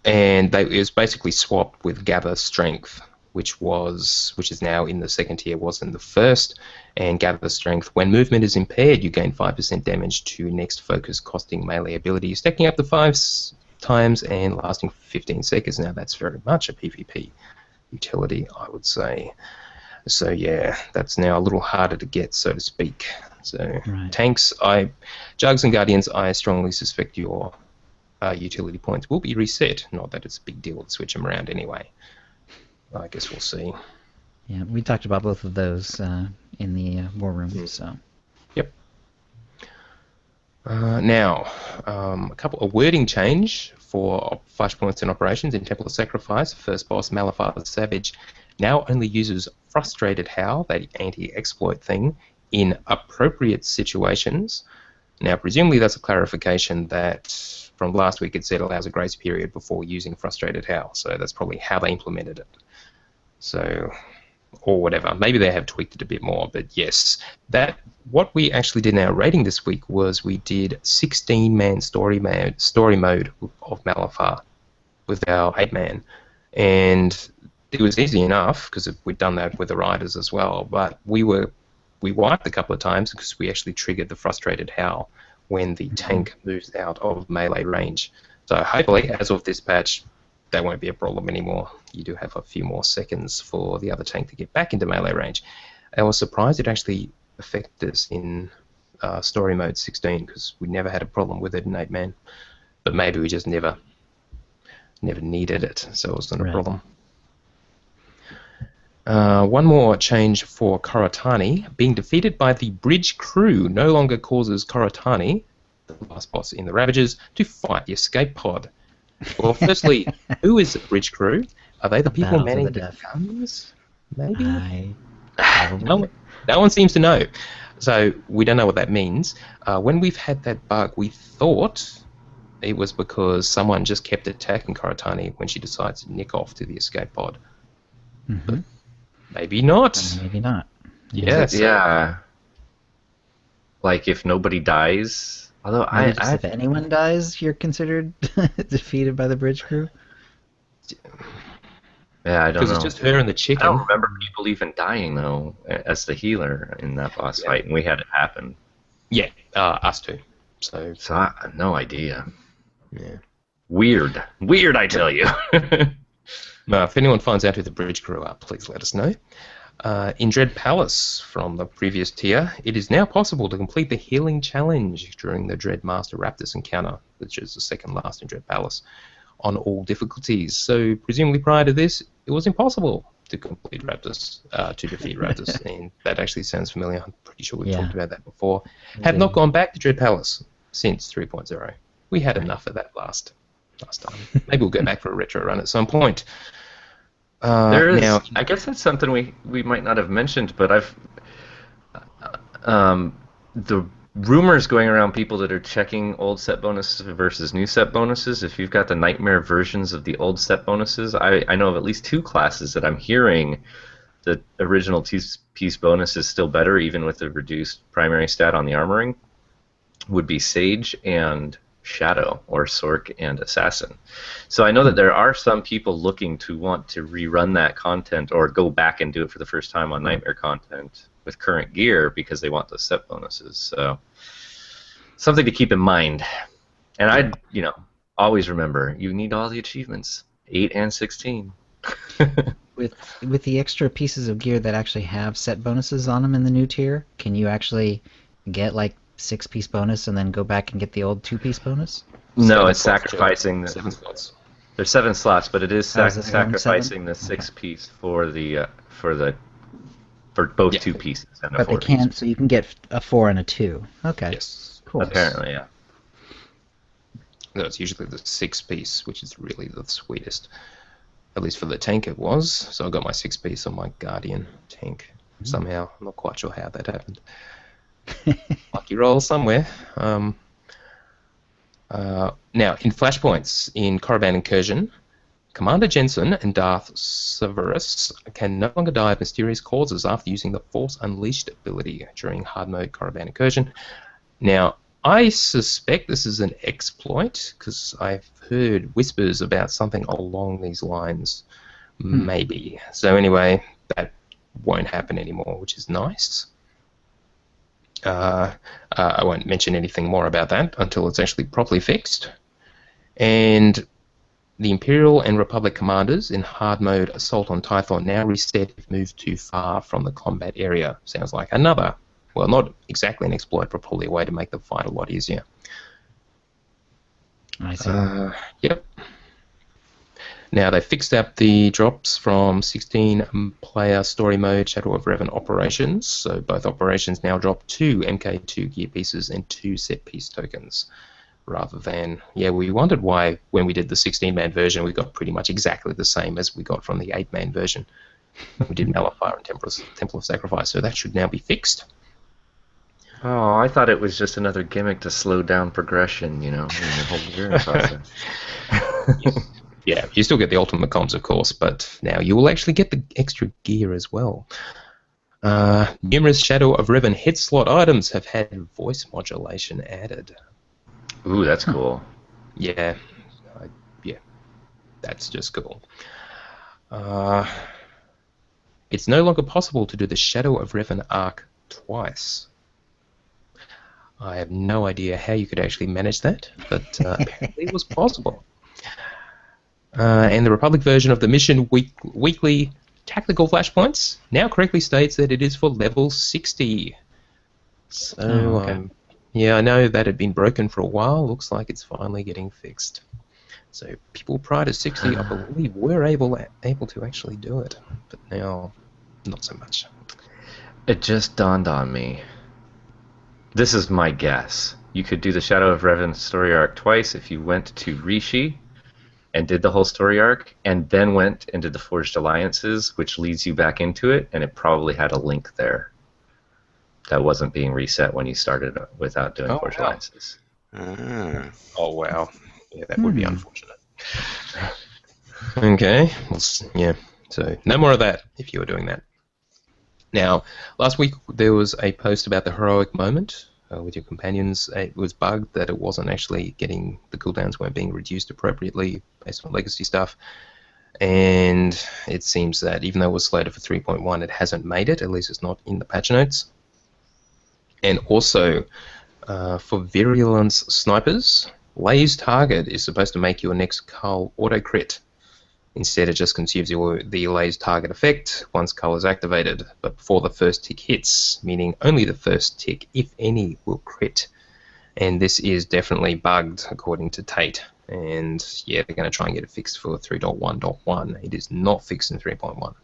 Speaker 2: And it was basically swapped with Gather Strength, which is now in the second tier, was in the first. And Gather Strength, when movement is impaired, you gain 5% damage to next focus, costing melee ability, stacking up to 5 times and lasting 15 seconds. Now that's very much a PvP utility, I would say. So yeah, that's now a little harder to get, so to speak. So
Speaker 4: Right.
Speaker 2: tanks, Jugs and Guardians, I strongly suspect your utility points will be reset. Not that it's a big deal to switch them around anyway. I guess we'll see.
Speaker 4: Yeah, we talked about both of those in the war room, so...
Speaker 2: Yep. Now, a wording change for flashpoints and operations in Temple of Sacrifice. First boss, Malafar the Savage, now only uses Frustrated Howl, that anti-exploit thing, in appropriate situations. Now, presumably that's a clarification that from last week it said allows a grace period before using Frustrated Howl, so that's probably how they implemented it. So, or whatever. Maybe they have tweaked it a bit more, but yes. What we actually did in our rating this week was we did 16-man story mode of Malafar with our 8-man. And it was easy enough because we'd done that with the riders as well, but we wiped a couple of times because we actually triggered the Frustrated Howl when the tank moves out of melee range. So hopefully, as of this patch, that won't be a problem anymore. You do have a few more seconds for the other tank to get back into melee range. I was surprised it actually affected us in story mode 16 because we never had a problem with it in 8-man. But maybe we just never needed it, so it wasn't a problem. One more change for Koratani. Being defeated by the bridge crew no longer causes Koratani, the last boss in the Ravagers, to fight the escape pod. Well, firstly, who is the bridge crew? Are they the people
Speaker 4: Battle to
Speaker 2: manning
Speaker 4: the
Speaker 2: the
Speaker 4: death.
Speaker 2: guns? Maybe?
Speaker 4: Probably.
Speaker 2: No one seems to know. So we don't know what that means. When we've had that bug, we thought it was because someone just kept attacking Koratani when she decides to nick off to the escape pod.
Speaker 4: Mm-hmm.
Speaker 2: Maybe not.
Speaker 4: Maybe not.
Speaker 2: Yes.
Speaker 3: Yeah. Like if nobody dies. Although
Speaker 4: Maybe just if anyone dies, you're considered defeated by the bridge crew.
Speaker 3: Yeah, I don't
Speaker 2: Because
Speaker 3: know.
Speaker 2: it's just her and the
Speaker 3: I
Speaker 2: chicken.
Speaker 3: don't remember people even dying though as the healer in that boss fight, and we had it happen.
Speaker 2: Yeah, us too. So
Speaker 3: So I have no idea.
Speaker 2: yeah.
Speaker 3: Weird, I tell you.
Speaker 2: If anyone finds out who the bridge crew are, please let us know. In Dread Palace, from the previous tier, it is now possible to complete the healing challenge during the Dread Master Raptus encounter, which is the second last in Dread Palace, on all difficulties. So presumably prior to this, it was impossible to complete Raptus, to defeat Raptus, and that actually sounds familiar. I'm pretty sure we've talked about that before. Have not gone back to Dread Palace since 3.0. We had enough of that last time. Maybe we'll go back for a retro run at some point.
Speaker 3: There is.
Speaker 2: Now,
Speaker 3: I guess that's something we might not have mentioned, but the rumors going around people that are checking old set bonuses versus new set bonuses. If you've got the nightmare versions of the old set bonuses, I know of at least 2 classes that I'm hearing the original two-piece bonus is still better, even with the reduced primary stat on the armoring. Would be Sage and Shadow, or Sork and Assassin. So I know that there are some people looking to want to rerun that content or go back and do it for the first time on Nightmare content with current gear because they want those set bonuses. So something to keep in mind. And I'd, always remember, you need all the achievements, 8 and 16.
Speaker 4: With the extra pieces of gear that actually have set bonuses on them in the new tier, can you actually get like 6-piece bonus and then go back and get the old 2-piece bonus?
Speaker 3: No, it's sacrificing the
Speaker 2: 7 slots.
Speaker 3: There's 7 slots, but it is sacrificing the
Speaker 4: 7?
Speaker 3: 6-piece for both 2 pieces and a 4
Speaker 4: But they can't, so you can get a 4 and a 2. Okay.
Speaker 2: Yes.
Speaker 4: Cool.
Speaker 3: Apparently, yeah.
Speaker 2: No, it's usually the 6-piece, which is really the sweetest. At least for the tank it was. So I got my 6-piece on my Guardian tank somehow. I'm not quite sure how that happened. Lucky roll somewhere. Now, in Flashpoints, in Korriban Incursion, Commander Jensen and Darth Severus can no longer die of mysterious causes after using the Force Unleashed ability during hard mode Korriban Incursion. Now, I suspect this is an exploit, because I've heard whispers about something along these lines. Maybe. So anyway, that won't happen anymore, which is nice. I won't mention anything more about that until it's actually properly fixed. And the Imperial and Republic commanders in hard mode Assault on Tython now reset if moved too far from the combat area. Sounds like another, well, not exactly an exploit, but probably a way to make the fight a lot easier.
Speaker 4: I see.
Speaker 2: Yep. Now, they fixed up the drops from 16-player story mode Shadow of Revan operations, so both operations now drop 2 MK2 gear pieces and 2 set-piece tokens, rather than... Yeah, we wondered why, when we did the 16-man version, we got pretty much exactly the same as we got from the 8-man version. We did Malafire and Temple of Sacrifice, so that should now be fixed.
Speaker 3: Oh, I thought it was just another gimmick to slow down progression, in the whole gearing process.
Speaker 2: Yeah, you still get the ultimate comms, of course, but now you will actually get the extra gear as well. Numerous Shadow of Revan hit slot items have had voice modulation added.
Speaker 3: Ooh, that's cool.
Speaker 2: Yeah, that's just cool. It's no longer possible to do the Shadow of Revan arc twice. I have no idea how you could actually manage that, but apparently it was possible. And the Republic version of the mission weekly tactical flashpoints now correctly states that it is for level 60. So, yeah, I know that had been broken for a while. Looks like it's finally getting fixed. So people prior to 60, I believe, were able to actually do it, but now not so much.
Speaker 3: It just dawned on me. This is my guess. You could do the Shadow of Revan story arc twice if you went to Rishi and did the whole story arc, and then went and did the Forged Alliances, which leads you back into it, and it probably had a link there that wasn't being reset when you started without doing Forged Alliances.
Speaker 2: Oh, wow. Yeah, that would be unfortunate. Okay. Well, yeah. So, no more of that if you were doing that. Now, last week there was a post about the heroic moment with your companions. It was bugged that it wasn't actually getting, the cooldowns weren't being reduced appropriately based on legacy stuff. And it seems that even though it was slated for 3.1, it hasn't made it. At least it's not in the patch notes. And also, for Virulence Snipers, Laze Target is supposed to make your next Cull auto-crit. Instead, it just consumes the Laze Target effect once Cull is activated, but before the first tick hits, meaning only the first tick, if any, will crit. And this is definitely bugged, according to Tate. And yeah, they're going to try and get it fixed for 3.1.1. It is not fixed in 3.1.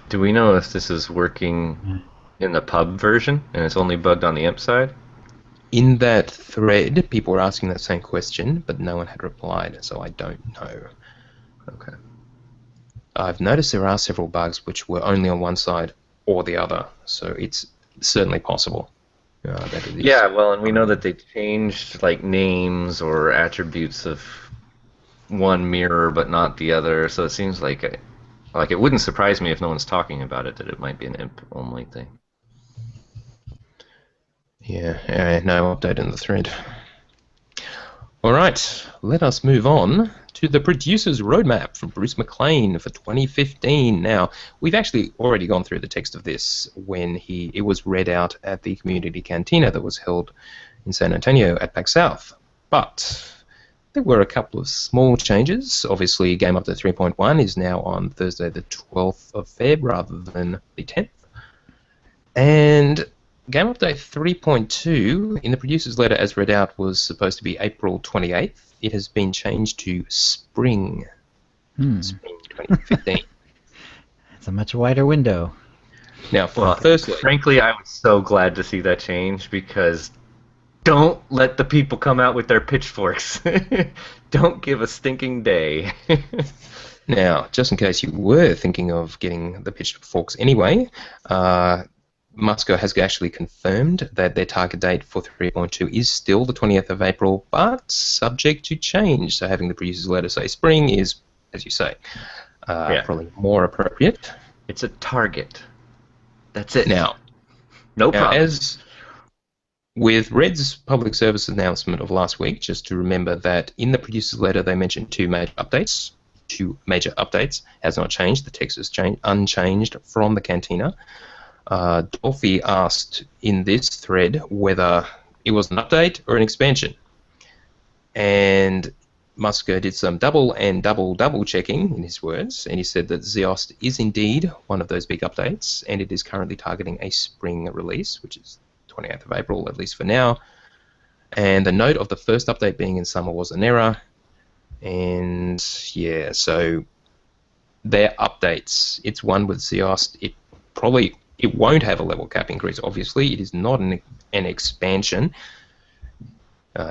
Speaker 3: Do we know if this is working in the pub version and it's only bugged on the imp side?
Speaker 2: In that thread, people were asking that same question, but no one had replied, so I don't know.
Speaker 3: Okay.
Speaker 2: I've noticed there are several bugs which were only on one side or the other, so it's certainly possible that it is.
Speaker 3: Yeah, well, and we know that they changed like names or attributes of one mirror but not the other, so it seems like it wouldn't surprise me if no one's talking about it that it might be an imp only thing.
Speaker 2: Yeah, no update in the thread. Alright, let us move on to the producer's roadmap from Bruce McLean for 2015. Now, we've actually already gone through the text of this when it was read out at the community cantina that was held in San Antonio at PAX South. But there were a couple of small changes. Obviously, Game Update 3.1 is now on Thursday the 12th of Feb rather than the 10th. And Game Update 3.2, in the producer's letter as read out, was supposed to be April 28th. It has been changed to Spring. Spring 2015.
Speaker 4: It's a much wider window.
Speaker 2: Now, firstly,
Speaker 3: frankly, I was so glad to see that change because don't let the people come out with their pitchforks. Don't give a stinking day.
Speaker 2: Now, just in case you were thinking of getting the pitchforks anyway, Musco has actually confirmed that their target date for 3.2 is still the 20th of April, but subject to change. So having the producer's letter say spring is, as you say, probably more appropriate.
Speaker 3: It's a target. That's it.
Speaker 2: Now,
Speaker 3: no problem.
Speaker 2: As with Red's public service announcement of last week, just to remember that in the producer's letter they mentioned two major updates. Has not changed. The text is unchanged from the cantina. Dolphy asked in this thread whether it was an update or an expansion. And Musco did some double checking, in his words, and he said that Zeost is indeed one of those big updates, and it is currently targeting a spring release, which is 28th of April, at least for now. And the note of the first update being in summer was an error. And yeah, so their updates, it's one with Zeost. It won't have a level cap increase, obviously. It is not an expansion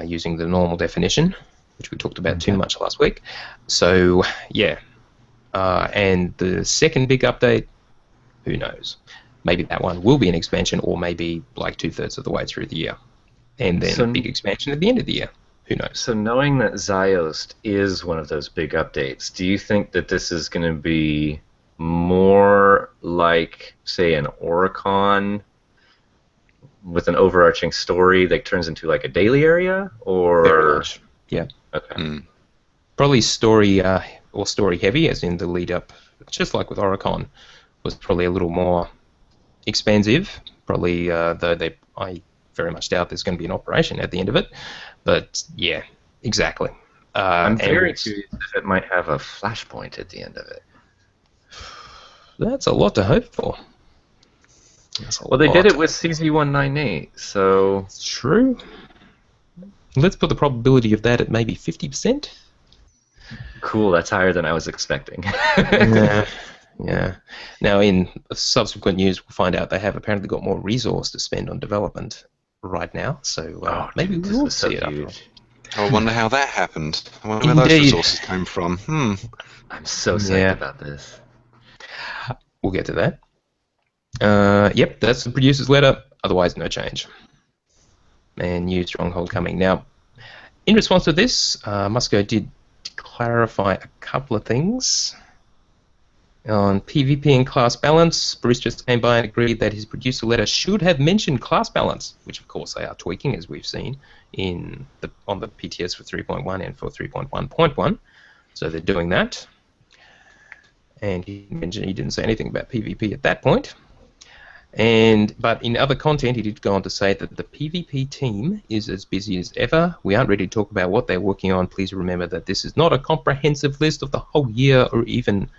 Speaker 2: using the normal definition, which we talked about too much last week. So, yeah. And the second big update, who knows? Maybe that one will be an expansion or maybe like 2/3 of the way through the year. And then a big expansion at the end of the year. Who knows?
Speaker 3: So knowing that Zeost is one of those big updates, do you think that this is going to be more like, say, an Oricon with an overarching story that turns into like a daily area, or
Speaker 2: very much. Yeah.
Speaker 3: Okay.
Speaker 2: Probably story or story heavy, as in the lead up, just like with Oricon, was probably a little more expansive. Probably, though I very much doubt there's going to be an operation at the end of it. But yeah, exactly.
Speaker 3: I'm very curious if it might have a flashpoint at the end of it.
Speaker 2: That's a lot to hope for.
Speaker 3: Well, they did it with CZ198, so...
Speaker 2: It's true. Let's put the probability of that at maybe 50%.
Speaker 3: Cool, that's higher than I was expecting.
Speaker 2: Yeah. Now, in subsequent news, we'll find out they have apparently got more resource to spend on development right now, so maybe we'll see it after all.
Speaker 1: I wonder how that happened. I wonder where those resources came from.
Speaker 3: I'm so psyched about this.
Speaker 2: We'll get to that. Yep, that's the producer's letter. Otherwise, no change. And new stronghold coming. Now, in response to this, Musco did clarify a couple of things. On PvP and class balance, Bruce just came by and agreed that his producer letter should have mentioned class balance, which of course they are tweaking, as we've seen on the PTS for 3.1 and for 3.1.1. So they're doing that. and he mentioned he didn't say anything about PvP at that point. But in other content, he did go on to say that the PvP team is as busy as ever. We aren't ready to talk about what they're working on. Please remember that this is not a comprehensive list of the whole year or even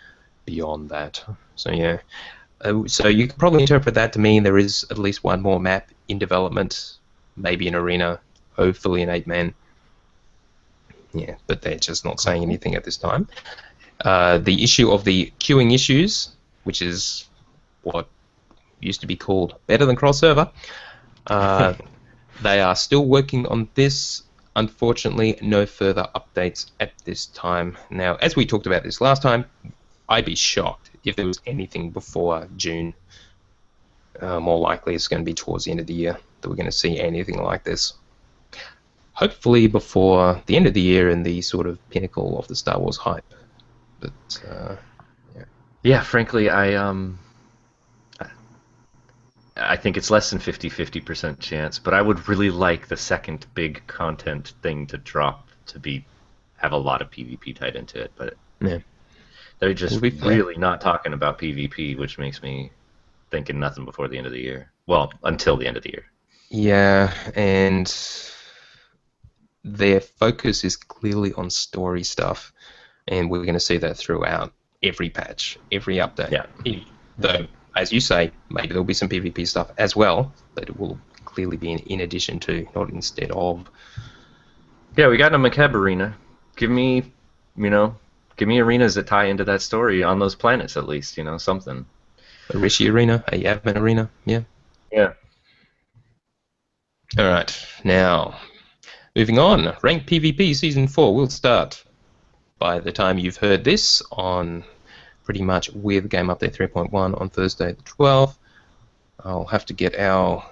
Speaker 2: beyond that. So yeah, so you can probably interpret that to mean there is at least one more map in development, maybe an arena, hopefully an 8-man. Yeah, but they're just not saying anything at this time. The issue of the queuing issues, which is what used to be called better than crossover. They are still working on this. Unfortunately, no further updates at this time. Now, as we talked about this last time, I'd be shocked if there was anything before June. More likely it's going to be towards the end of the year that we're going to see anything like this. Hopefully before the end of the year and the sort of pinnacle of the Star Wars hype. But,
Speaker 3: yeah, frankly, I think it's less than 50% chance, but I would really like the second big content thing to drop to have a lot of PvP tied into it, but
Speaker 2: yeah.
Speaker 3: They're just really not talking about PvP, which makes me thinking nothing before the end of the year. Well, until the end of the year.
Speaker 2: Yeah, and their focus is clearly on story stuff, and we're going to see that throughout every patch, every update.
Speaker 3: Yeah.
Speaker 2: Though, as you say, maybe there'll be some PvP stuff as well, but it will clearly be in addition to, not instead of.
Speaker 3: Yeah, we got a Macabre arena. Give me arenas that tie into that story on those planets at least, something.
Speaker 2: A Rishi arena, a Yavin arena, yeah.
Speaker 3: Yeah.
Speaker 2: Alright, now, moving on. Ranked PvP Season 4 will start by the time you've heard this on pretty much with Game Update 3.1 on Thursday the 12th. I'll have to get our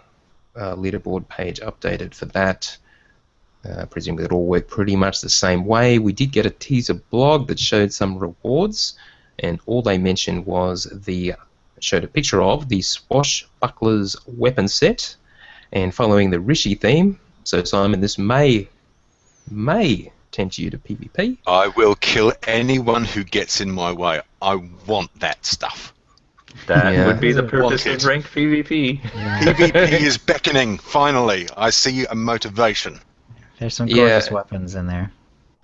Speaker 2: leaderboard page updated for that. Presumably it'll all work pretty much the same way. We did get a teaser blog that showed some rewards, and all they mentioned was showed a picture of the Swashbuckler's weapon set, and following the Rishi theme. So Simon, this may tempt you to PvP.
Speaker 1: I will kill anyone who gets in my way. I want that stuff.
Speaker 3: That would be the purpose of ranked PvP.
Speaker 1: Yeah. PvP is beckoning, finally. I see a motivation.
Speaker 4: There's some gorgeous weapons in there.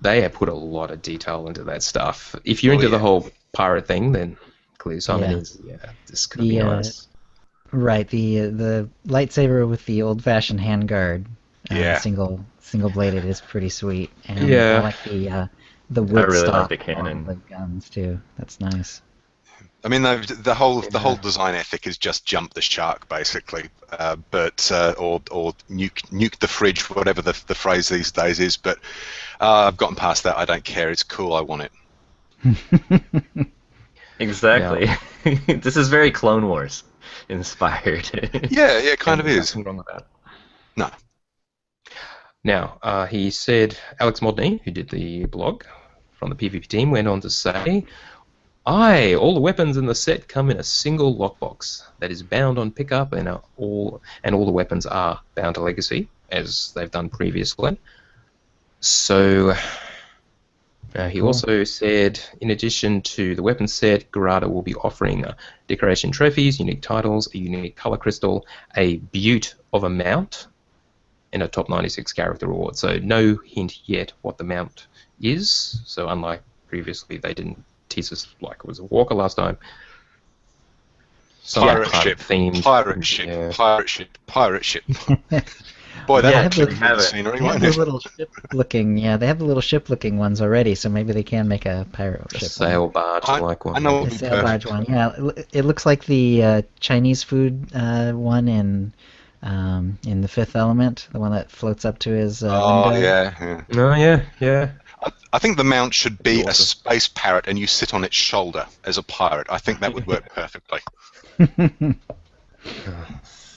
Speaker 2: They have put a lot of detail into that stuff. If you're into the whole pirate thing, then clearly Simon is. Yeah, this could be nice.
Speaker 4: Right, the lightsaber with the old-fashioned handguard, single-bladed, is pretty sweet. And I like the wood stock
Speaker 3: like the cannon.
Speaker 4: On the guns too. That's nice.
Speaker 1: I mean, the whole design ethic is just jump the shark, basically, or nuke the fridge, whatever the phrase these days is. But I've gotten past that. I don't care. It's cool. I want it.
Speaker 3: Exactly. Yeah. This is very Clone Wars inspired.
Speaker 1: Yeah, it kind of is.
Speaker 2: Nothing wrong with that.
Speaker 1: No.
Speaker 2: Now, he said, Alex Modney, who did the blog from the PvP team, went on to say, all the weapons in the set come in a single lockbox that is bound on pickup, and all the weapons are bound to Legacy, as they've done previously. So, he also said, in addition to the weapon set, Garada will be offering decoration trophies, unique titles, a unique color crystal, a beaut of a mount, and a top 96 character reward. So no hint yet what the mount is. So unlike previously, they didn't tease us like it was a walker last time.
Speaker 1: Pirate ship. Boy, that actually have scenery.
Speaker 4: They have the little ship-looking. Yeah, they have the little ship-looking ones already. So maybe they can make a pirate ship.
Speaker 2: Sail barge like one.
Speaker 1: I know.
Speaker 4: A sail barge one. Yeah, it looks like the Chinese food one in the Fifth Element, the one that floats up to his window.
Speaker 2: Oh yeah.
Speaker 1: I think the mount should be a space parrot, and you sit on its shoulder as a pirate. I think that would work perfectly.
Speaker 2: That's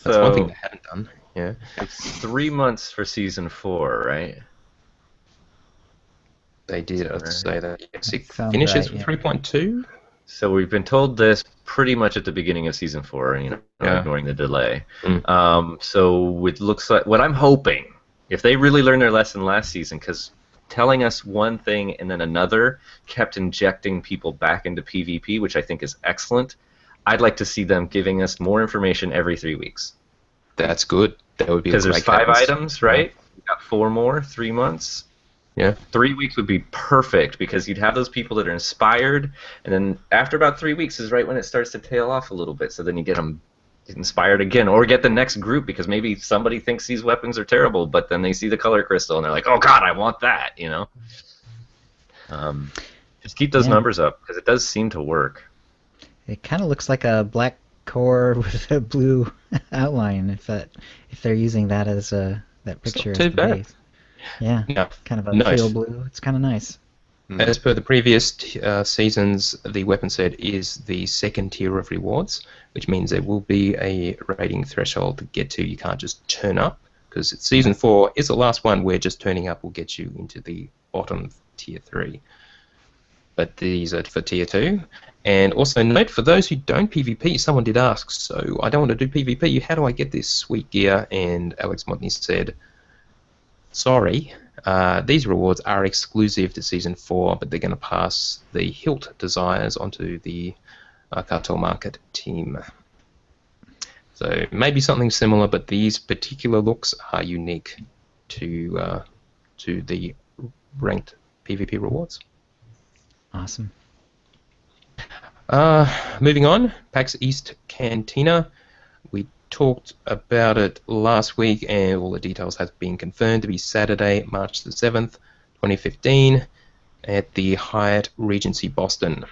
Speaker 2: one thing they haven't done. Yeah.
Speaker 3: It's 3 months for Season 4, right?
Speaker 2: They did. I'd say that. Yes, it finishes with 3.2.
Speaker 3: So we've been told this pretty much at the beginning of Season 4, ignoring the delay. So it looks like, what I'm hoping, if they really learn their lesson last season, because telling us one thing and then another, kept injecting people back into PvP, which I think is excellent. I'd like to see them giving us more information every 3 weeks.
Speaker 2: That's good. That would be
Speaker 3: Because there's 5
Speaker 2: cadence.
Speaker 3: items, right? We got 4 more, 3 months.
Speaker 2: Yeah.
Speaker 3: 3 weeks would be perfect because you'd have those people that are inspired, and then after about 3 weeks is right when it starts to tail off a little bit. So then you get them inspired again, or get the next group because maybe somebody thinks these weapons are terrible, but then they see the color crystal and they're like, "Oh God, I want that!" You know. Just keep those numbers up because it does seem to work.
Speaker 4: It kind of looks like a black core with a blue outline. If they're using that as that picture as
Speaker 2: too
Speaker 4: the
Speaker 2: bad.
Speaker 4: base. Yeah,
Speaker 2: No.
Speaker 4: kind of a
Speaker 2: Nice.
Speaker 4: teal blue. It's kind of nice.
Speaker 2: As per the previous seasons, the weapon set is the second tier of rewards, which means there will be a rating threshold to get to. You can't just turn up, because Season 4 is the last one where just turning up will get you into the bottom Tier 3. But these are for Tier 2. And also note, for those who don't PvP, someone did ask, so I don't want to do PvP, how do I get this sweet gear? And Alex Modney said, sorry, these rewards are exclusive to Season 4, but they're going to pass the hilt desires onto the Cartel Market team. So maybe something similar, but these particular looks are unique to the ranked PvP rewards.
Speaker 4: Awesome.
Speaker 2: Moving on, PAX East Cantina. We talked about it last week, and all the details have been confirmed to be Saturday, March the 7th, 2015, at the Hyatt Regency Boston.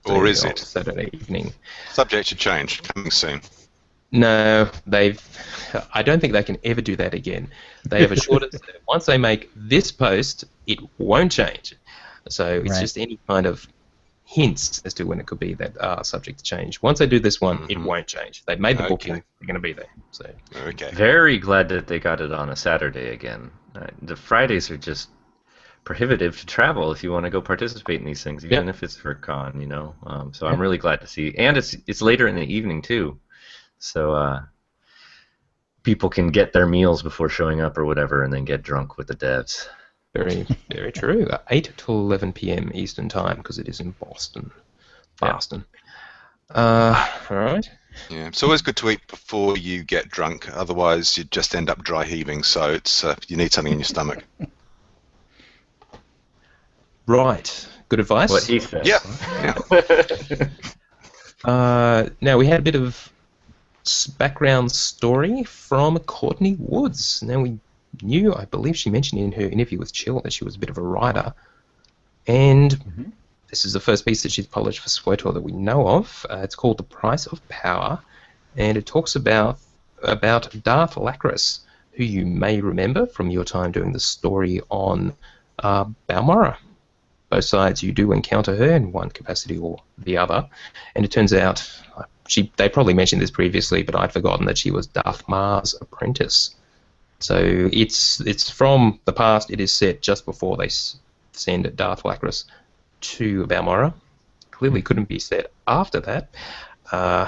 Speaker 1: Or is it?
Speaker 2: Saturday evening.
Speaker 1: Subject to change, coming soon.
Speaker 2: No, I don't think they can ever do that again. They have assured us that once they make this post, it won't change. So it's just any kind of hints as to when it could be that are subject to change. Once they do this one, it won't change. They've made the booking; they're going to be there. So
Speaker 3: Very glad that they got it on a Saturday again. The Fridays are just prohibitive to travel if you want to go participate in these things, even if it's for a con, you know. So I'm really glad to see, and it's later in the evening too, so people can get their meals before showing up or whatever, and then get drunk with the devs.
Speaker 2: Very, very true. 8 to 11 p.m. Eastern Time, because it is in Boston. Boston. All right.
Speaker 1: Yeah, it's always good to eat before you get drunk. Otherwise, you just end up dry heaving. So it's you need something in your stomach.
Speaker 2: Right. Good advice.
Speaker 3: What he said.
Speaker 1: Yeah.
Speaker 2: Now, we had a bit of background story from Courtney Woods. Now, we knew, I believe she mentioned in her interview with Chill that she was a bit of a writer, and this is the first piece that she's published for SWTOR that we know of. It's called The Price of Power, and it talks about Darth Lacris, who you may remember from your time doing the story on Balmorra. Both sides, you do encounter her in one capacity or the other, and it turns out, they probably mentioned this previously, but I'd forgotten that she was Darth Marr's apprentice. So it's from the past. It is set just before they send Darth Lacris to Balmorra. Clearly couldn't be set after that. So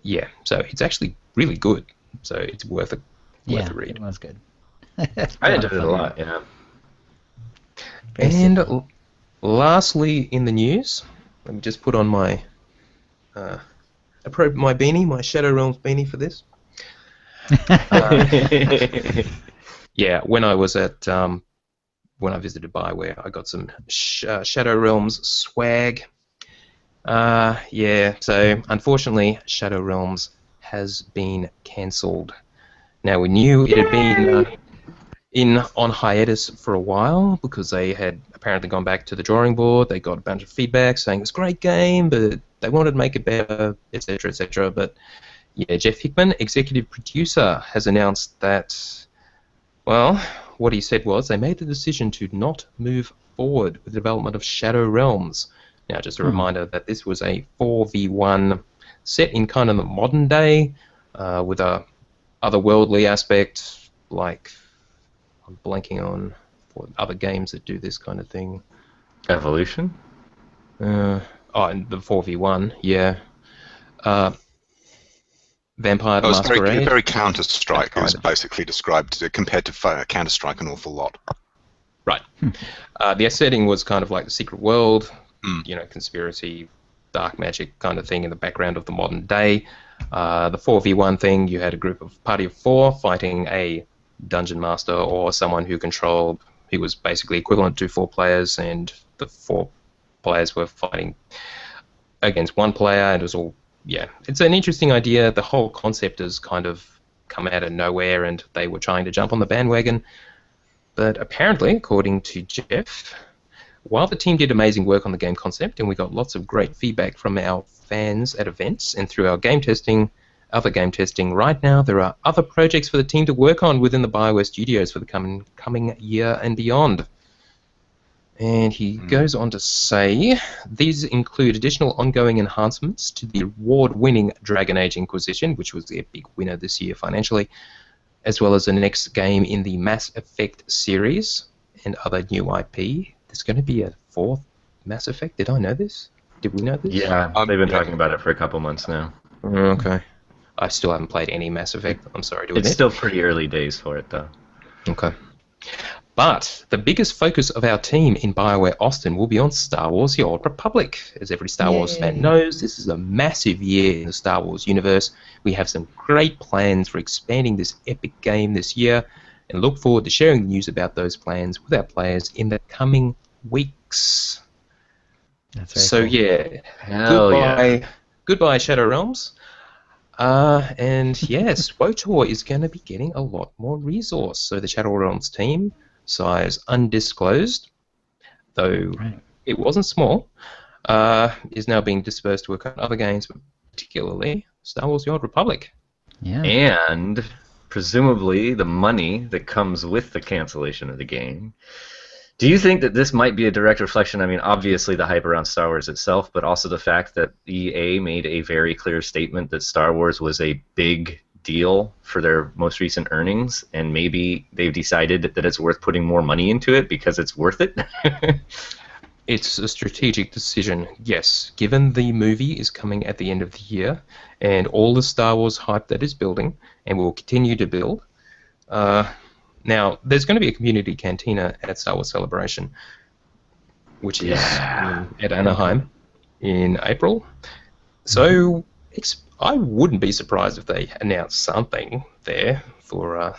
Speaker 2: it's actually really good. So it's worth a read.
Speaker 4: It was good.
Speaker 3: I enjoyed it a lot, yeah.
Speaker 2: And lastly, in the news, let me just put on my beanie, my Shadow Realms beanie for this. When I was at when I visited Bioware, I got some Shadow Realms swag. So unfortunately, Shadow Realms has been cancelled. Now, we knew it had been on hiatus for a while because they had apparently gone back to the drawing board. They got a bunch of feedback saying it's a great game, but they wanted to make it better, etc., etc. But Jeff Hickman, executive producer, has announced that, well, what he said was they made the decision to not move forward with the development of Shadow Realms. Now, just a reminder that this was a 4v1 set in kind of the modern day with a otherworldly aspect, like I'm blanking on what other games that do this kind of thing.
Speaker 3: Evolution?
Speaker 2: And the 4v1, yeah. Vampire the Masquerade.
Speaker 1: Very Counter-Strike is basically described, compared to Counter-Strike an awful lot.
Speaker 2: Right. The setting was kind of like the secret world,
Speaker 1: Mm.
Speaker 2: Conspiracy, dark magic kind of thing in the background of the modern day. The 4v1 thing, you had a party of 4 fighting a dungeon master or someone who was basically equivalent to 4 players, and the 4 players were fighting against 1 player, and it was all, it's an interesting idea. The whole concept has kind of come out of nowhere, and they were trying to jump on the bandwagon. But apparently, according to Jeff, while the team did amazing work on the game concept, and we got lots of great feedback from our fans at events and through our other game testing, right now there are other projects for the team to work on within the BioWare studios for the coming year and beyond. And he goes on to say, these include additional ongoing enhancements to the award-winning Dragon Age Inquisition, which was their big winner this year financially, as well as the next game in the Mass Effect series and other new IP. There's going to be a 4th Mass Effect. Did I know this? Did we know this?
Speaker 3: Yeah, they've been talking about it for a couple months now.
Speaker 2: Okay. I still haven't played any Mass Effect. I'm sorry to admit.
Speaker 3: It's still pretty early days for it, though.
Speaker 2: Okay. But the biggest focus of our team in BioWare Austin will be on Star Wars The Old Republic. As every Star Wars fan knows, this is a massive year in the Star Wars universe. We have some great plans for expanding this epic game this year, and look forward to sharing the news about those plans with our players in the coming weeks.
Speaker 4: That's very cool.
Speaker 3: Hell
Speaker 2: goodbye Shadow Realms. And yes, SWTOR is going to be getting a lot more resource. So the Shadow Realms team, size undisclosed, though it wasn't small, is now being dispersed to work on other games, but particularly Star Wars The Old Republic.
Speaker 4: Yeah.
Speaker 3: And presumably the money that comes with the cancellation of the game. Do you think that this might be a direct reflection? I mean, obviously the hype around Star Wars itself, but also the fact that EA made a very clear statement that Star Wars was a big deal for their most recent earnings, and maybe they've decided that it's worth putting more money into it because it's worth it?
Speaker 2: It's a strategic decision, yes. Given the movie is coming at the end of the year, and all the Star Wars hype that is building, and will continue to build, now, there's going to be a community cantina at Star Wars Celebration, which is at Anaheim in April. So I wouldn't be surprised if they announce something there for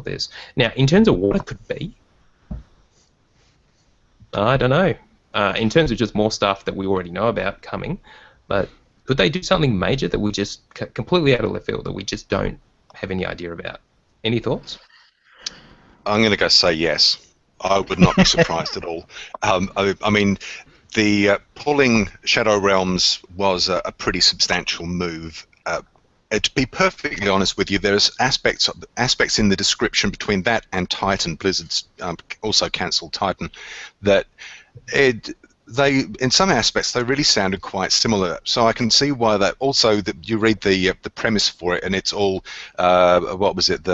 Speaker 2: this. Now, in terms of what it could be, I don't know. In terms of just more stuff that we already know about coming, but could they do something major that we just completely out of left field that we just don't have any idea about? Any thoughts?
Speaker 1: I'm going to go say yes. I would not be surprised at all. I mean, the pulling Shadow Realms was a pretty substantial move. To be perfectly honest with you, there's aspects in the description between that and Titan, Blizzard's also cancelled Titan, that they in some aspects they really sounded quite similar. So I can see why that. Also, that you read the premise for it, and it's all what was it?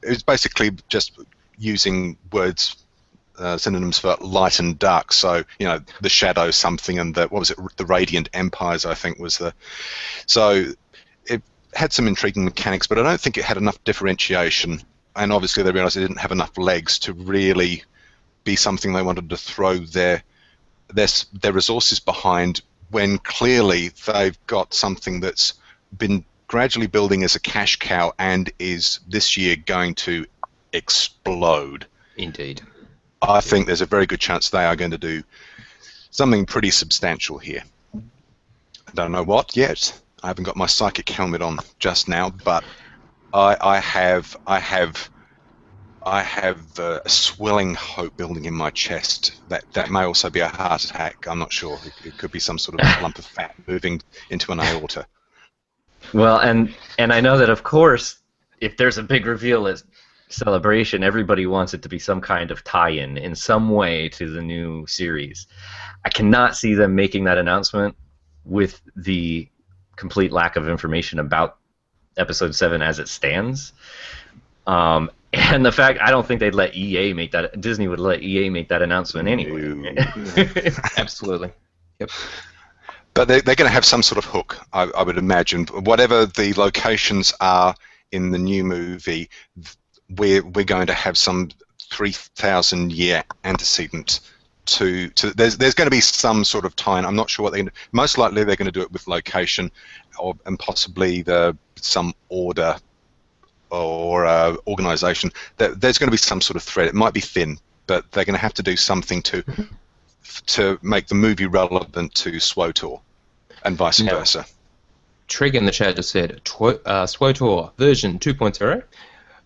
Speaker 1: It was basically just using words, synonyms for light and dark. So, the shadow something, and the Radiant Empires, I think was the. So it had some intriguing mechanics, but I don't think it had enough differentiation. And obviously they realised it didn't have enough legs to really be something they wanted to throw their resources behind, when clearly they've got something that's been gradually building as a cash cow and is this year going to explode.
Speaker 2: Indeed.
Speaker 1: I think there's a very good chance they are going to do something pretty substantial here. I don't know what yet. I haven't got my psychic helmet on just now, but I have a swelling hope building in my chest that may also be a heart attack. I'm not sure. It could be some sort of lump of fat moving into an aorta.
Speaker 3: Well, and I know that, of course, if there's a big reveal at Celebration, everybody wants it to be some kind of tie-in in some way to the new series. I cannot see them making that announcement with the complete lack of information about Episode 7 as it stands. And the fact, I don't think they'd let EA make that. Disney would let EA make that announcement anyway.
Speaker 2: Absolutely. Yep.
Speaker 1: But they're going to have some sort of hook, I would imagine. Whatever the locations are in the new movie, we're going to have some 3,000 year antecedent to there's going to be some sort of tie-in. I'm not sure what they're going to. Most likely they're going to do it with location, and possibly some order or organization. There's going to be some sort of thread. It might be thin, but they're going to have to do something to make the movie relevant to SWTOR and vice versa.
Speaker 2: Trig in the chat just said SWTOR version 2.0,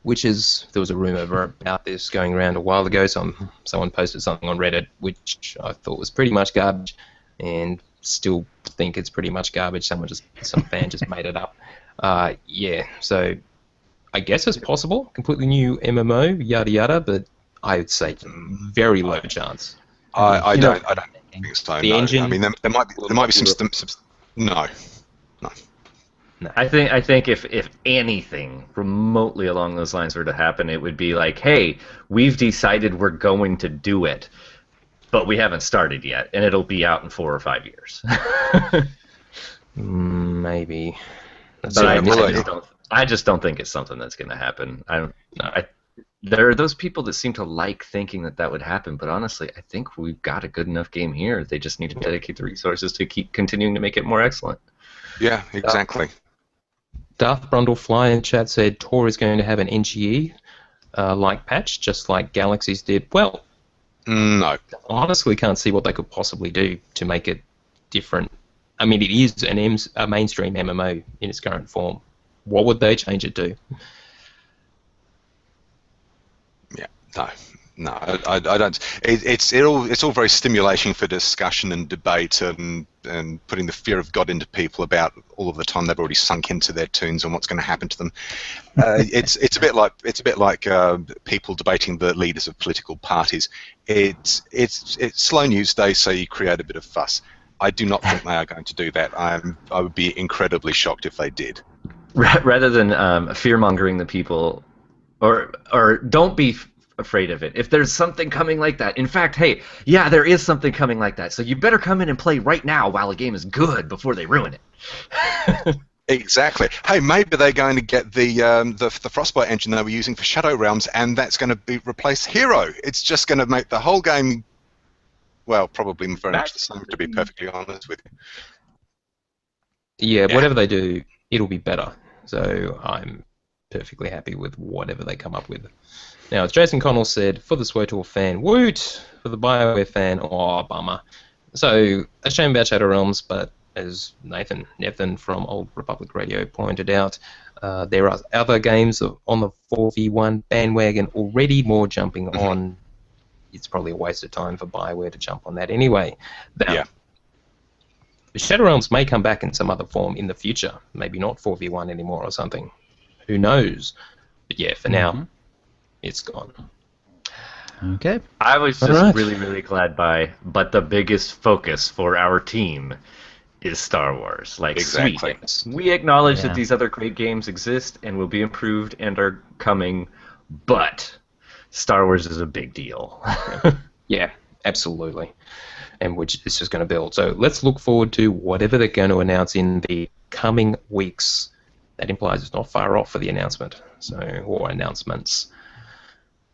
Speaker 2: which is, there was a rumor about this going around a while ago. Someone posted something on Reddit, which I thought was pretty much garbage, and still think it's pretty much garbage. Some fan just made it up. So I guess it's possible. Completely new MMO, yada yada, but I would say very low chance.
Speaker 1: I don't think so.
Speaker 2: The engine.
Speaker 1: I mean, there might be some. No.
Speaker 3: I think if anything remotely along those lines were to happen, it would be like, hey, we've decided we're going to do it, but we haven't started yet, and it'll be out in 4 or 5 years.
Speaker 2: Maybe.
Speaker 3: But I just don't think it's something that's going to happen. There are those people that seem to like thinking that would happen, but honestly, I think we've got a good enough game here. They just need to dedicate the resources to keep continuing to make it more excellent.
Speaker 1: Yeah, exactly.
Speaker 2: Darth Brundlefly in chat said Tor is going to have an NGE like patch, just like Galaxies did. Well,
Speaker 1: no.
Speaker 2: Honestly, can't see what they could possibly do to make it different. I mean, it is a mainstream MMO in its current form. What would they change it to?
Speaker 1: Yeah, no, I don't. It's all very stimulating for discussion and debate, and putting the fear of God into people about all of the time they've already sunk into their tunes and what's going to happen to them. It's a bit like people debating the leaders of political parties. It's slow news day, so you create a bit of fuss. I do not think they are going to do that. I would be incredibly shocked if they did.
Speaker 3: Rather than fear-mongering the people, or don't be afraid of it. If there's something coming like that, in fact, hey, yeah, there is something coming like that, so you better come in and play right now while the game is good before they ruin it.
Speaker 1: Exactly. Hey, maybe they're going to get the Frostbite engine they were using for Shadow Realms, and that's going to replace Hero. It's just going to make the whole game, well, probably very much the same, to be perfectly honest with you.
Speaker 2: Yeah, whatever they do, it'll be better. So I'm perfectly happy with whatever they come up with. Now, as Jason Connell said, for the SWTOR fan, woot! For the BioWare fan, oh, bummer. So, a shame about Shadow Realms, but as Nathan from Old Republic Radio pointed out, there are other games on the 4v1 bandwagon already, more jumping on. It's probably a waste of time for BioWare to jump on that anyway. Now, Shadow Realms may come back in some other form in the future. Maybe not 4v1 anymore or something. Who knows? But yeah, for now, it's gone.
Speaker 4: Okay.
Speaker 3: I was just really, really glad but the biggest focus for our team is Star Wars. Like,
Speaker 1: exactly.
Speaker 3: Sweet. We acknowledge that these other great games exist and will be improved and are coming, but Star Wars is a big deal.
Speaker 2: Yeah, absolutely. And which is just going to build. So let's look forward to whatever they're going to announce in the coming weeks. That implies it's not far off for the announcement, or announcements.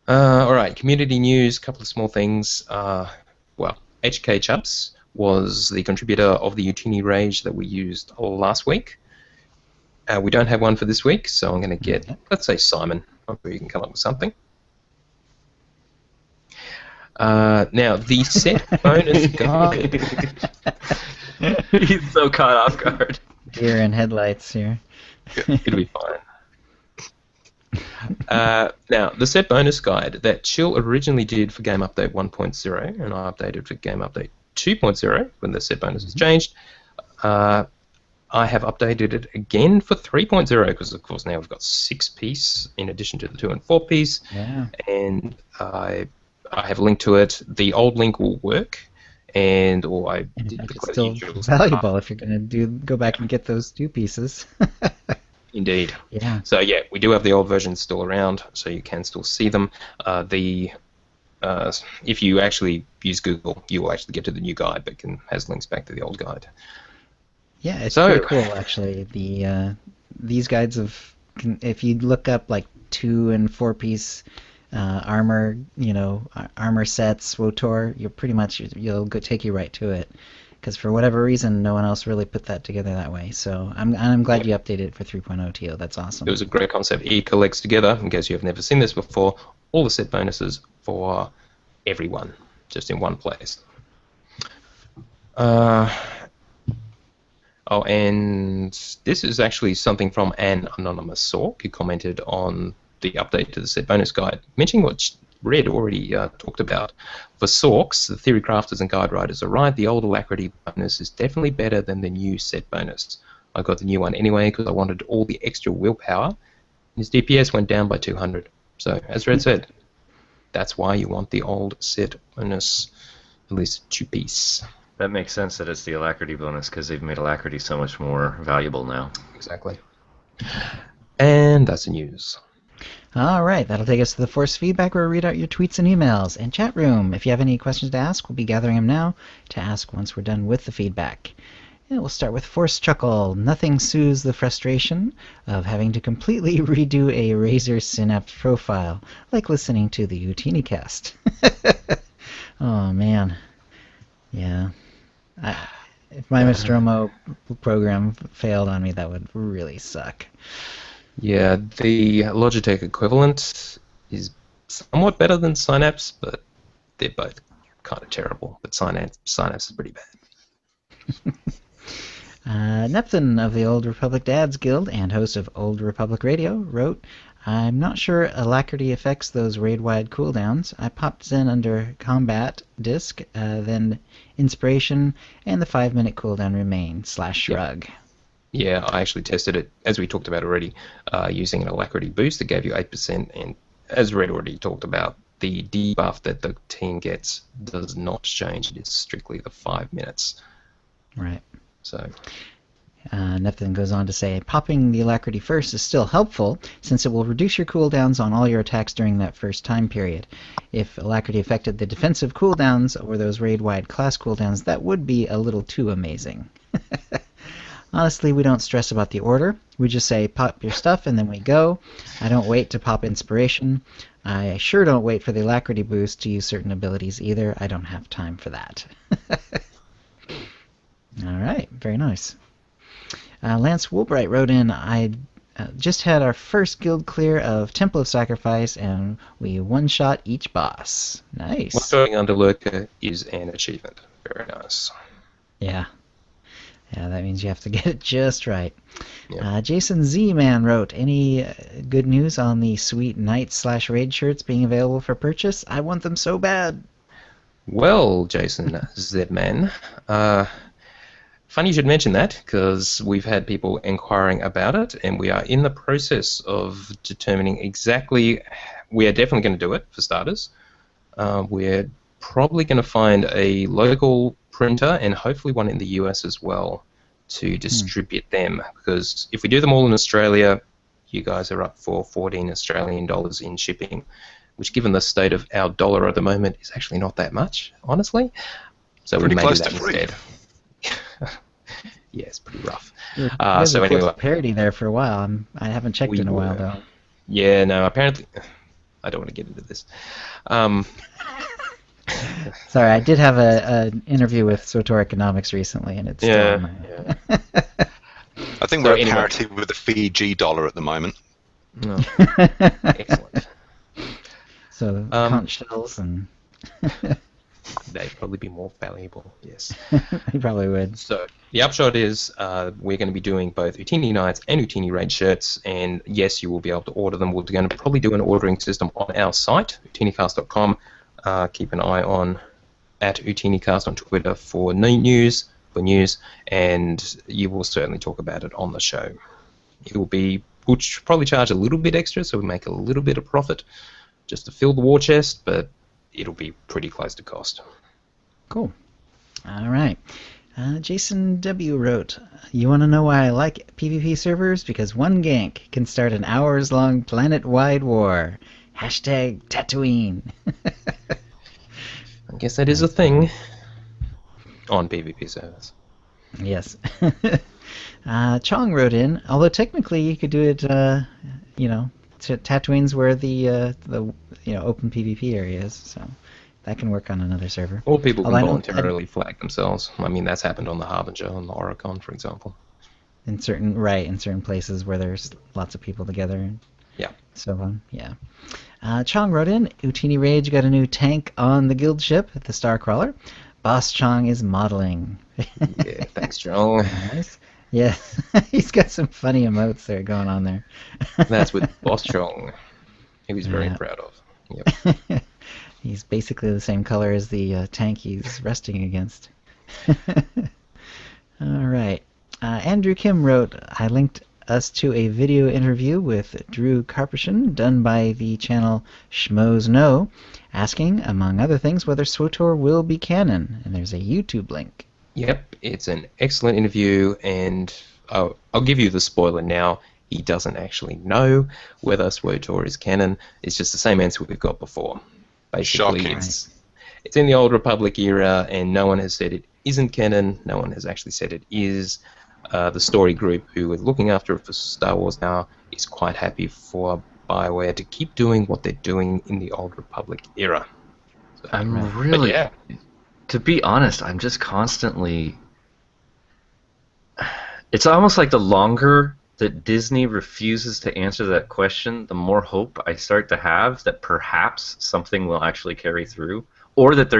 Speaker 2: All right, community news, a couple of small things. HK Chubbs was the contributor of the Utini Rage that we used last week. We don't have one for this week, so I'm going to get, let's say, Simon. I'm sure you can come up with something. Now, the set bonus guide.
Speaker 3: He's so caught off guard.
Speaker 4: Deer in headlights here.
Speaker 2: It'll be fine. Now, the set bonus guide that Chill originally did for Game Update 1.0, and I updated for Game Update 2.0 when the set bonus was changed, I have updated it again for 3.0 because, of course, now we've got 6-piece in addition to the 2 and 4-piece.
Speaker 4: Yeah.
Speaker 2: And I have linked to it. The old link will work. Or I did
Speaker 4: it's still valuable if you're going to go back and get those 2 pieces.
Speaker 2: Indeed.
Speaker 4: Yeah.
Speaker 2: So yeah, we do have the old versions still around, so you can still see them. If you actually use Google, you will actually get to the new guide, but has links back to the old guide.
Speaker 4: Yeah, it's pretty cool actually. These guides if you look up like 2 and 4-piece armor, armor sets, WOTOR, you'll go take you right to it. Because for whatever reason, no one else really put that together that way. So I'm glad you updated it for 3.0 TO. That's awesome.
Speaker 2: It was a great concept. It collects together, in case you have never seen this before, all the set bonuses for everyone, just in one place. And this is actually something from an anonymous Sork who commented on the update to the set bonus guide, mentioning what Red already talked about. For Sorks, the theory crafters and guide writers are right. The old alacrity bonus is definitely better than the new set bonus. I got the new one anyway because I wanted all the extra willpower. His DPS went down by 200. So, as Red said, that's why you want the old set bonus, at least 2-piece.
Speaker 3: That makes sense that it's the alacrity bonus because they've made alacrity so much more valuable now.
Speaker 2: Exactly. And that's the news.
Speaker 4: All right, that'll take us to the Force Feedback, where we read out your tweets and emails. And chat room, if you have any questions to ask, we'll be gathering them now to ask once we're done with the feedback. And we'll start with Force Chuckle. Nothing soothes the frustration of having to completely redo a Razer Synapse profile, like listening to the OotiniCast. Oh, man. Yeah. If my Nostromo program failed on me, that would really suck.
Speaker 2: Yeah, the Logitech equivalent is somewhat better than Synapse, but they're both kind of terrible. But Synapse is pretty bad.
Speaker 4: Neptune of the Old Republic Dads Guild and host of Old Republic Radio wrote, I'm not sure Alacrity affects those raid-wide cooldowns. I popped Zen under Combat Disc, then Inspiration, and the 5-minute cooldown remained, /shrug.
Speaker 2: Yeah, I actually tested it, as we talked about already, using an Alacrity boost that gave you 8%, and as Red already talked about, the debuff that the team gets does not change. It is strictly the 5 minutes.
Speaker 4: Right.
Speaker 2: So,
Speaker 4: Neptune goes on to say, popping the Alacrity first is still helpful, since it will reduce your cooldowns on all your attacks during that first time period. If Alacrity affected the defensive cooldowns or those raid-wide class cooldowns, that would be a little too amazing. Honestly, we don't stress about the order. We just say, pop your stuff, and then we go. I don't wait to pop Inspiration. I sure don't wait for the Alacrity boost to use certain abilities either. I don't have time for that. All right, very nice. Lance Woolbright wrote in, I just had our first guild clear of Temple of Sacrifice, and we one-shot each boss. Nice.
Speaker 2: one-shotting under Lurker is an achievement. Very nice.
Speaker 4: Yeah. Yeah, that means you have to get it just right.
Speaker 2: Yep.
Speaker 4: Jason Z-Man wrote, any good news on the sweet Knight/Raid shirts being available for purchase? I want them so bad.
Speaker 2: Well, Jason Z-Man, funny you should mention that, because we've had people inquiring about it, and we are in the process of determining exactly. We are definitely going to do it, for starters. We're probably going to find a local printer and hopefully one in the US as well to distribute them, because if we do them all in Australia, you guys are up for $14 Australian in shipping, which, given the state of our dollar at the moment, is actually not that much, honestly. So
Speaker 1: pretty
Speaker 2: we may
Speaker 1: close
Speaker 2: do that
Speaker 1: to free.
Speaker 2: instead. Yeah, it's pretty rough.
Speaker 4: So anyway, parity there for a while. I haven't checked in a while though.
Speaker 2: Yeah, no. Apparently, I don't want to get into this.
Speaker 4: Sorry, I did have an interview with SOTOR Economics recently, and it's still on my...
Speaker 1: I think we're at parity with the Fiji dollar at the moment.
Speaker 2: No. Excellent.
Speaker 4: So conch shells and...
Speaker 2: They'd probably be more valuable, yes.
Speaker 4: You probably would.
Speaker 2: So the upshot is we're going to be doing both Utini Knights and Utini Raid shirts, and yes, you will be able to order them. We're going to probably do an ordering system on our site, OotiniCast.com. Keep an eye on at OotiniCast on Twitter for news, and you will certainly talk about it on the show. It will be, we'll probably charge a little bit extra, so we make a little bit of profit just to fill the war chest, but it'll be pretty close to cost.
Speaker 4: Cool. All right. Jason W. wrote, you want to know why I like PvP servers? Because one gank can start an hours-long planet-wide war. Hashtag Tatooine.
Speaker 2: I guess that is a thing on PvP servers.
Speaker 4: Yes. Chong wrote in, although technically you could do it, Tatooine's where the open PvP area is, so that can work on another server.
Speaker 2: Or people can
Speaker 4: Although I know
Speaker 2: voluntarily flag themselves. I mean, that's happened on the Harbinger and the Oricon, for example.
Speaker 4: in certain places where there's lots of people together. And
Speaker 2: Yeah.
Speaker 4: so on. Yeah. Chong wrote in, Utini Rage got a new tank on the guild ship, the Starcrawler. Boss Chong is modeling.
Speaker 2: Yeah, thanks, Joel.
Speaker 4: Nice. Yeah, he's got some funny emotes there going on there.
Speaker 2: That's with Boss Chong. He was very
Speaker 4: Yeah.
Speaker 2: proud of. Yep.
Speaker 4: He's basically the same color as the tank he's resting against. All right. Andrew Kim wrote, I linked us to a video interview with Drew Karpyshyn done by the channel Schmoes Know, asking, among other things, whether SWTOR will be canon. And there's a YouTube link.
Speaker 2: Yep, it's an excellent interview, and I'll give you the spoiler now. He doesn't actually know whether SWTOR is canon. It's just the same answer we've got before. Basically,
Speaker 1: Shocking.
Speaker 2: it's in the Old Republic era, and no one has said it isn't canon. No one has actually said it is. The story group who are looking after it for Star Wars now is quite happy for BioWare to keep doing what they're doing in the Old Republic era. So,
Speaker 3: I'm really,
Speaker 2: yeah.
Speaker 3: to be honest, I'm just constantly. It's almost like the longer that Disney refuses to answer that question, the more hope I start to have that perhaps something will actually carry through, or that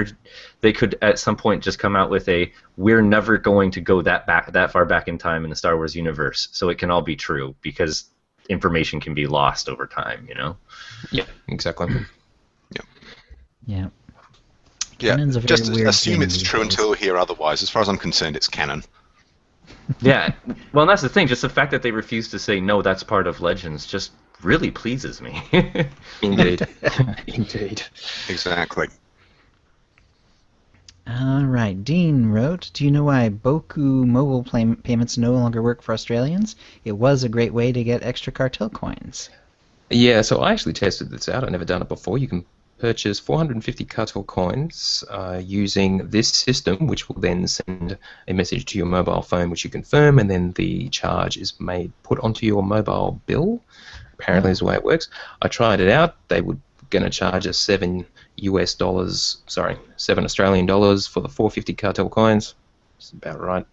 Speaker 3: they could at some point just come out with a we're never going to go that far back in time in the Star Wars universe, so it can all be true because information can be lost over time, you know?
Speaker 2: Yeah, exactly.
Speaker 4: Yeah.
Speaker 1: Yeah,
Speaker 4: Canon's a very
Speaker 1: just
Speaker 4: weird
Speaker 1: assume
Speaker 4: thing
Speaker 1: it's
Speaker 4: these
Speaker 1: true
Speaker 4: days.
Speaker 1: until we hear otherwise. As far as I'm concerned, it's canon.
Speaker 3: Yeah, well, and that's the thing. Just the fact that they refuse to say no, that's part of Legends, just really pleases me.
Speaker 2: Indeed. Indeed.
Speaker 1: Exactly.
Speaker 4: All right. Dean wrote, do you know why Boku mobile payments no longer work for Australians? It was a great way to get extra cartel coins.
Speaker 2: Yeah, so I actually tested this out. I've never done it before. You can purchase 450 cartel coins using this system, which will then send a message to your mobile phone, which you confirm, and then the charge is put onto your mobile bill. Apparently, is the way it works. I tried it out. They were going to charge us $7 Australian dollars for the 450 cartel coins. That's about right.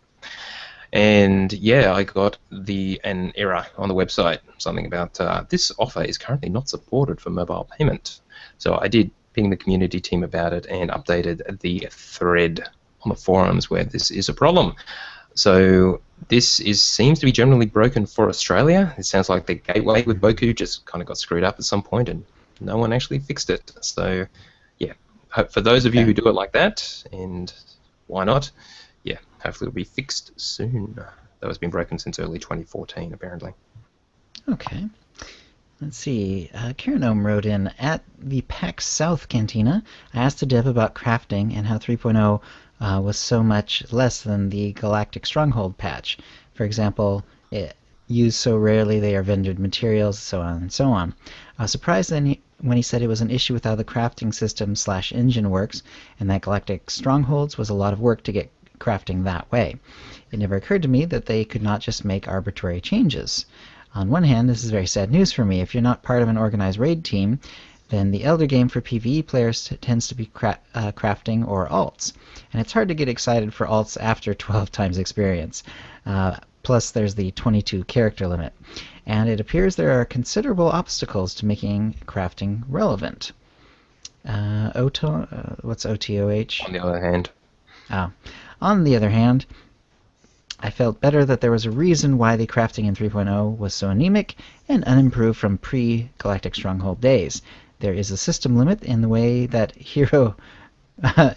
Speaker 2: And yeah, I got an error on the website, something about this offer is currently not supported for mobile payment. So I did ping the community team about it and updated the thread on the forums where this is a problem. So this seems to be generally broken for Australia. It sounds like the gateway with Boku just kind of got screwed up at some point and no one actually fixed it. So yeah, for those of you who do it like that, and why not, yeah, hopefully it'll be fixed soon. That has been broken since early 2014, apparently.
Speaker 4: Okay. Let's see. Karen Ohm wrote in, at the PAX South Cantina, I asked a dev about crafting and how 3.0 was so much less than the Galactic Stronghold patch. For example, used so rarely they are vended materials, so on and so on. I was surprised then when he said it was an issue with how the crafting system / engine works, and that Galactic Strongholds was a lot of work to get crafting that way. It never occurred to me that they could not just make arbitrary changes. On one hand, this is very sad news for me. If you're not part of an organized raid team, then the elder game for PvE players tends to be crafting or alts. And it's hard to get excited for alts after 12 times experience. Plus, there's the 22 character limit. And it appears there are considerable obstacles to making crafting relevant. What's OTOH?
Speaker 2: On the other hand,
Speaker 4: On the other hand, I felt better that there was a reason why the crafting in 3.0 was so anemic and unimproved from pre-Galactic Stronghold days. There is a system limit in the way that hero... in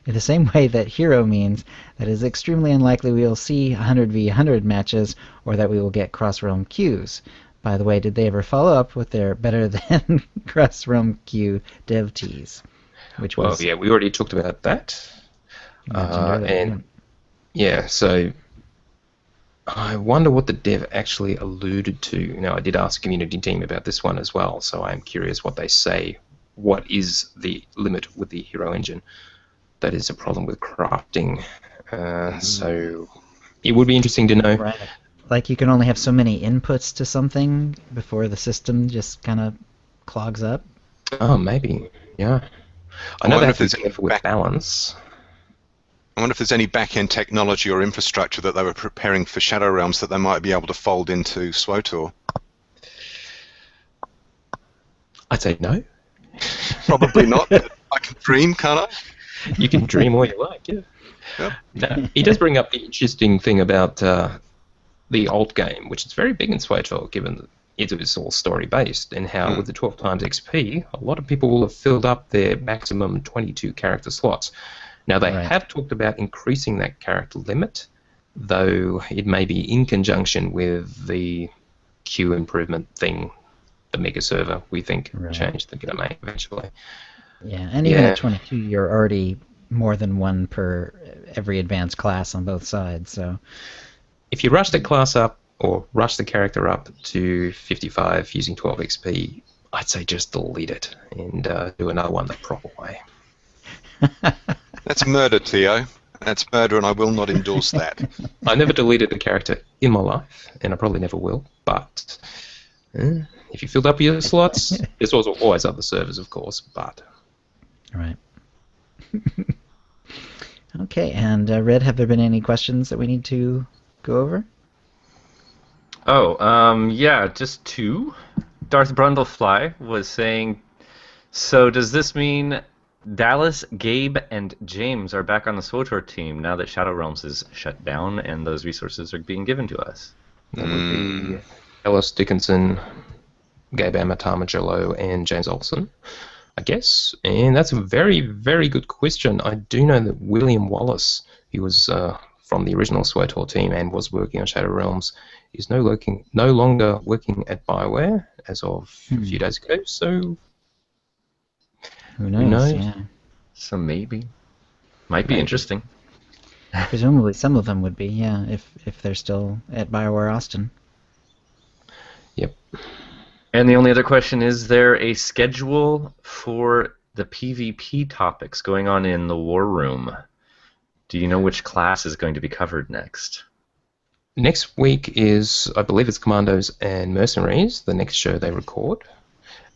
Speaker 4: the same way that hero means that it is extremely unlikely we will see 100v100 matches or that we will get cross-realm queues. By the way, did they ever follow up with their better than cross-realm queue dev tease? Which was...
Speaker 2: Well, yeah, we already talked about that. And yeah, so I wonder what the dev actually alluded to. Now, I did ask the community team about this one as well, so I'm curious what they say. What is the limit with the hero engine? That is a problem with crafting. So it would be interesting to know.
Speaker 4: Right. like you can only have so many inputs to something before the system just kind of clogs up?
Speaker 2: Oh, maybe. Yeah. I know
Speaker 1: wonder
Speaker 2: they
Speaker 1: if
Speaker 2: have to be
Speaker 1: there's any
Speaker 2: careful with balance.
Speaker 1: I wonder if there's any back-end technology or infrastructure that they were preparing for Shadow Realms that they might be able to fold into SWTOR.
Speaker 2: I'd say no.
Speaker 1: Probably not, but I can dream, can't I?
Speaker 2: You can dream all you like, yeah.
Speaker 1: Yep.
Speaker 2: Now, he does bring up the interesting thing about the alt game, which is very big in SWTOR, given that it is all story-based, and how with the 12 times XP, a lot of people will have filled up their maximum 22 character slots. Now, they have talked about increasing that character limit, though it may be in conjunction with the queue improvement thing, the mega server, we think, change they're going to make eventually.
Speaker 4: Yeah, and even at 22, you're already more than one per every advanced class on both sides, so...
Speaker 2: If you rush the class up, or rush the character up to 55 using 12 XP, I'd say just delete it and do another one the proper way.
Speaker 1: That's murder, Theo. That's murder, and I will not endorse that.
Speaker 2: I never deleted a character in my life, and I probably never will, but if you filled up your slots, there's also always other servers, of course, but...
Speaker 4: Right. Okay, and Red, have there been any questions that we need to go over?
Speaker 3: Oh, yeah, just two. Darth Brundlefly was saying, so does this mean Dallas, Gabe, and James are back on the SWTOR team now that Shadow Realms is shut down and those resources are being given to us?
Speaker 2: That would be Ellis Dickinson, Gabe Amatamajello, and James Olsen, I guess. And that's a very, very good question. I do know that William Wallace, he was from the original SWTOR team and was working on Shadow Realms, is no longer working at BioWare as of a few days ago, so...
Speaker 4: Who knows? Yeah.
Speaker 3: So maybe. Might be interesting.
Speaker 4: Presumably some of them would be, yeah, if they're still at BioWare Austin.
Speaker 2: Yep.
Speaker 3: And the only other question, is there a schedule for the PvP topics going on in the War Room? Do you know which class is going to be covered next?
Speaker 2: Next week is, I believe it's Commandos and Mercenaries, the next show they record.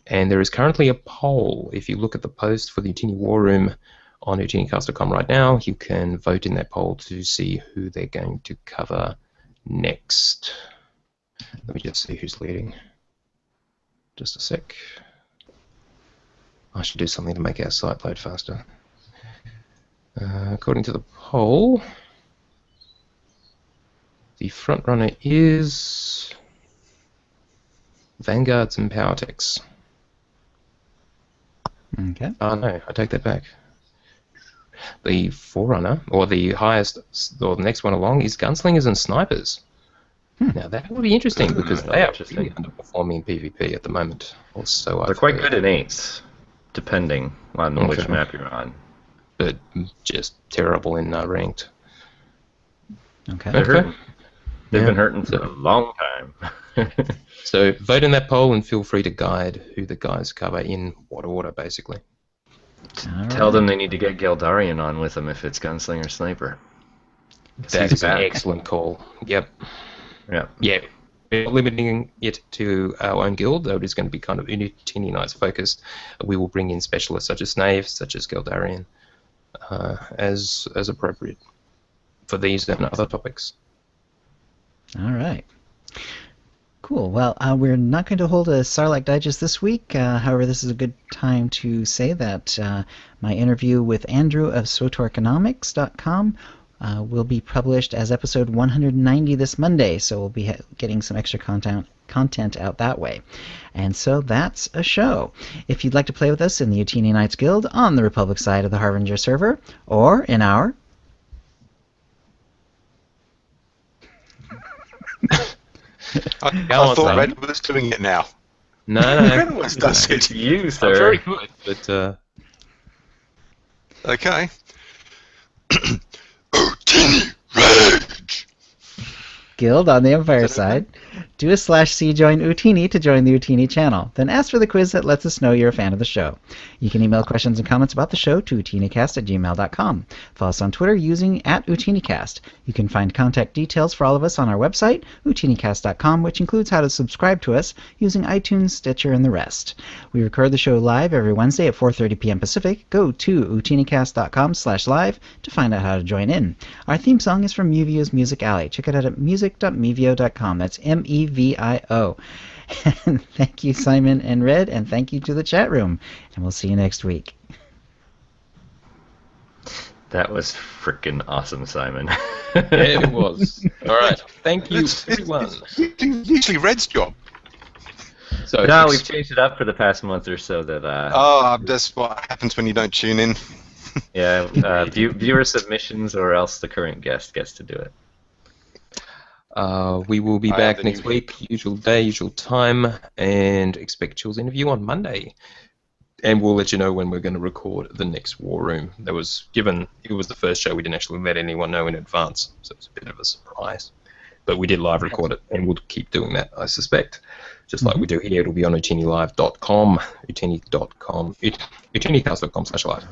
Speaker 2: And there is currently a poll. If you look at the post for the Utini War Room on OotiniCast.com right now, you can vote in that poll to see who they're going to cover next. Let me just see who's leading. Just a sec. I should do something to make our site load faster. According to the poll, the front runner is Vanguards and PowerTechs.
Speaker 4: Okay.
Speaker 2: Oh no, I take that back. The forerunner, or the highest, or the next one along, is Gunslingers and Snipers. Now that would be interesting because they are really underperforming in PvP at the moment. Also,
Speaker 3: they're quite good in 8s, depending on which map you're on.
Speaker 2: But just terrible in ranked.
Speaker 4: Okay.
Speaker 3: They're hurting. They've been hurting for a long time.
Speaker 2: So vote in that poll and feel free to guide who the guys cover in what order, basically.
Speaker 3: Tell them they need to get Geldarian on with them if it's Gunslinger Sniper.
Speaker 2: That's an excellent call. Yep. Yeah. We're not limiting it to our own guild, though it is going to be kind of Utini Knights focused. We will bring in specialists such as Snave, such as Geldarian, as appropriate for these and other topics.
Speaker 4: All right. Cool. Well, we're not going to hold a Sarlacc Digest this week. However, this is a good time to say that my interview with Andrew of SWTOReconomics.com will be published as episode 190 this Monday, so we'll be getting some extra content out that way. And so that's a show. If you'd like to play with us in the Utini Knights Guild on the Republic side of the Harbinger server, or in our...
Speaker 1: I thought Red was doing it now.
Speaker 2: No.
Speaker 1: Red always does it.
Speaker 3: You, sir.
Speaker 2: I'm very good, but...
Speaker 1: Okay. Utini Rage!
Speaker 4: Guild on the Empire side. Do a /C join Utini to join the Utini channel. Then ask for the quiz that lets us know you're a fan of the show. You can email questions and comments about the show to utinicast@gmail.com. Follow us on Twitter using @utinicast. You can find contact details for all of us on our website, utinicast.com, which includes how to subscribe to us using iTunes, Stitcher, and the rest. We record the show live every Wednesday at 4:30 p.m. Pacific. Go to utinicast.com/live to find out how to join in. Our theme song is from Mevio's Music Alley. Check it out at music.mevio.com. That's MEVIO. And thank you, Simon and Red, and thank you to the chat room. And we'll see you next week.
Speaker 3: That was frickin' awesome, Simon.
Speaker 2: Yeah, it was. All right. Thank you, everyone.
Speaker 1: It's usually Red's job.
Speaker 2: So
Speaker 3: No, we've changed it up for the past month or so. That
Speaker 1: That's what happens when you don't tune in.
Speaker 3: yeah, viewer submissions, or else the current guest gets to do it.
Speaker 2: we will be
Speaker 1: I
Speaker 2: back
Speaker 1: have the
Speaker 2: next
Speaker 1: new
Speaker 2: week, usual day, usual time, and expect Chill's interview on Monday. And we'll let you know when we're going to record the next War Room. That was given, it was the first show we didn't actually let anyone know in advance, so it was a bit of a surprise. But we did live record it, and we'll keep doing that, I suspect. Just like we do here, it'll be on utinilive.com, utini.com, utinicast.com/live.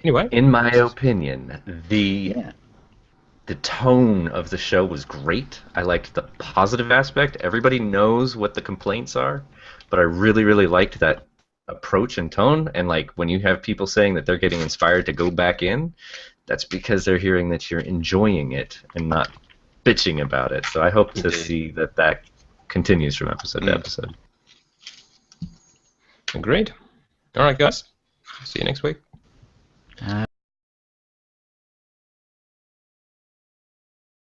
Speaker 2: Anyway.
Speaker 3: In my opinion, the tone of the show was great. I liked the positive aspect. Everybody knows what the complaints are, but I really, really liked that approach and tone. And like when you have people saying that they're getting inspired to go back in, that's because they're hearing that you're enjoying it and not bitching about it. So I hope to see that continues from episode to episode.
Speaker 2: Agreed. All right, guys. See you next week.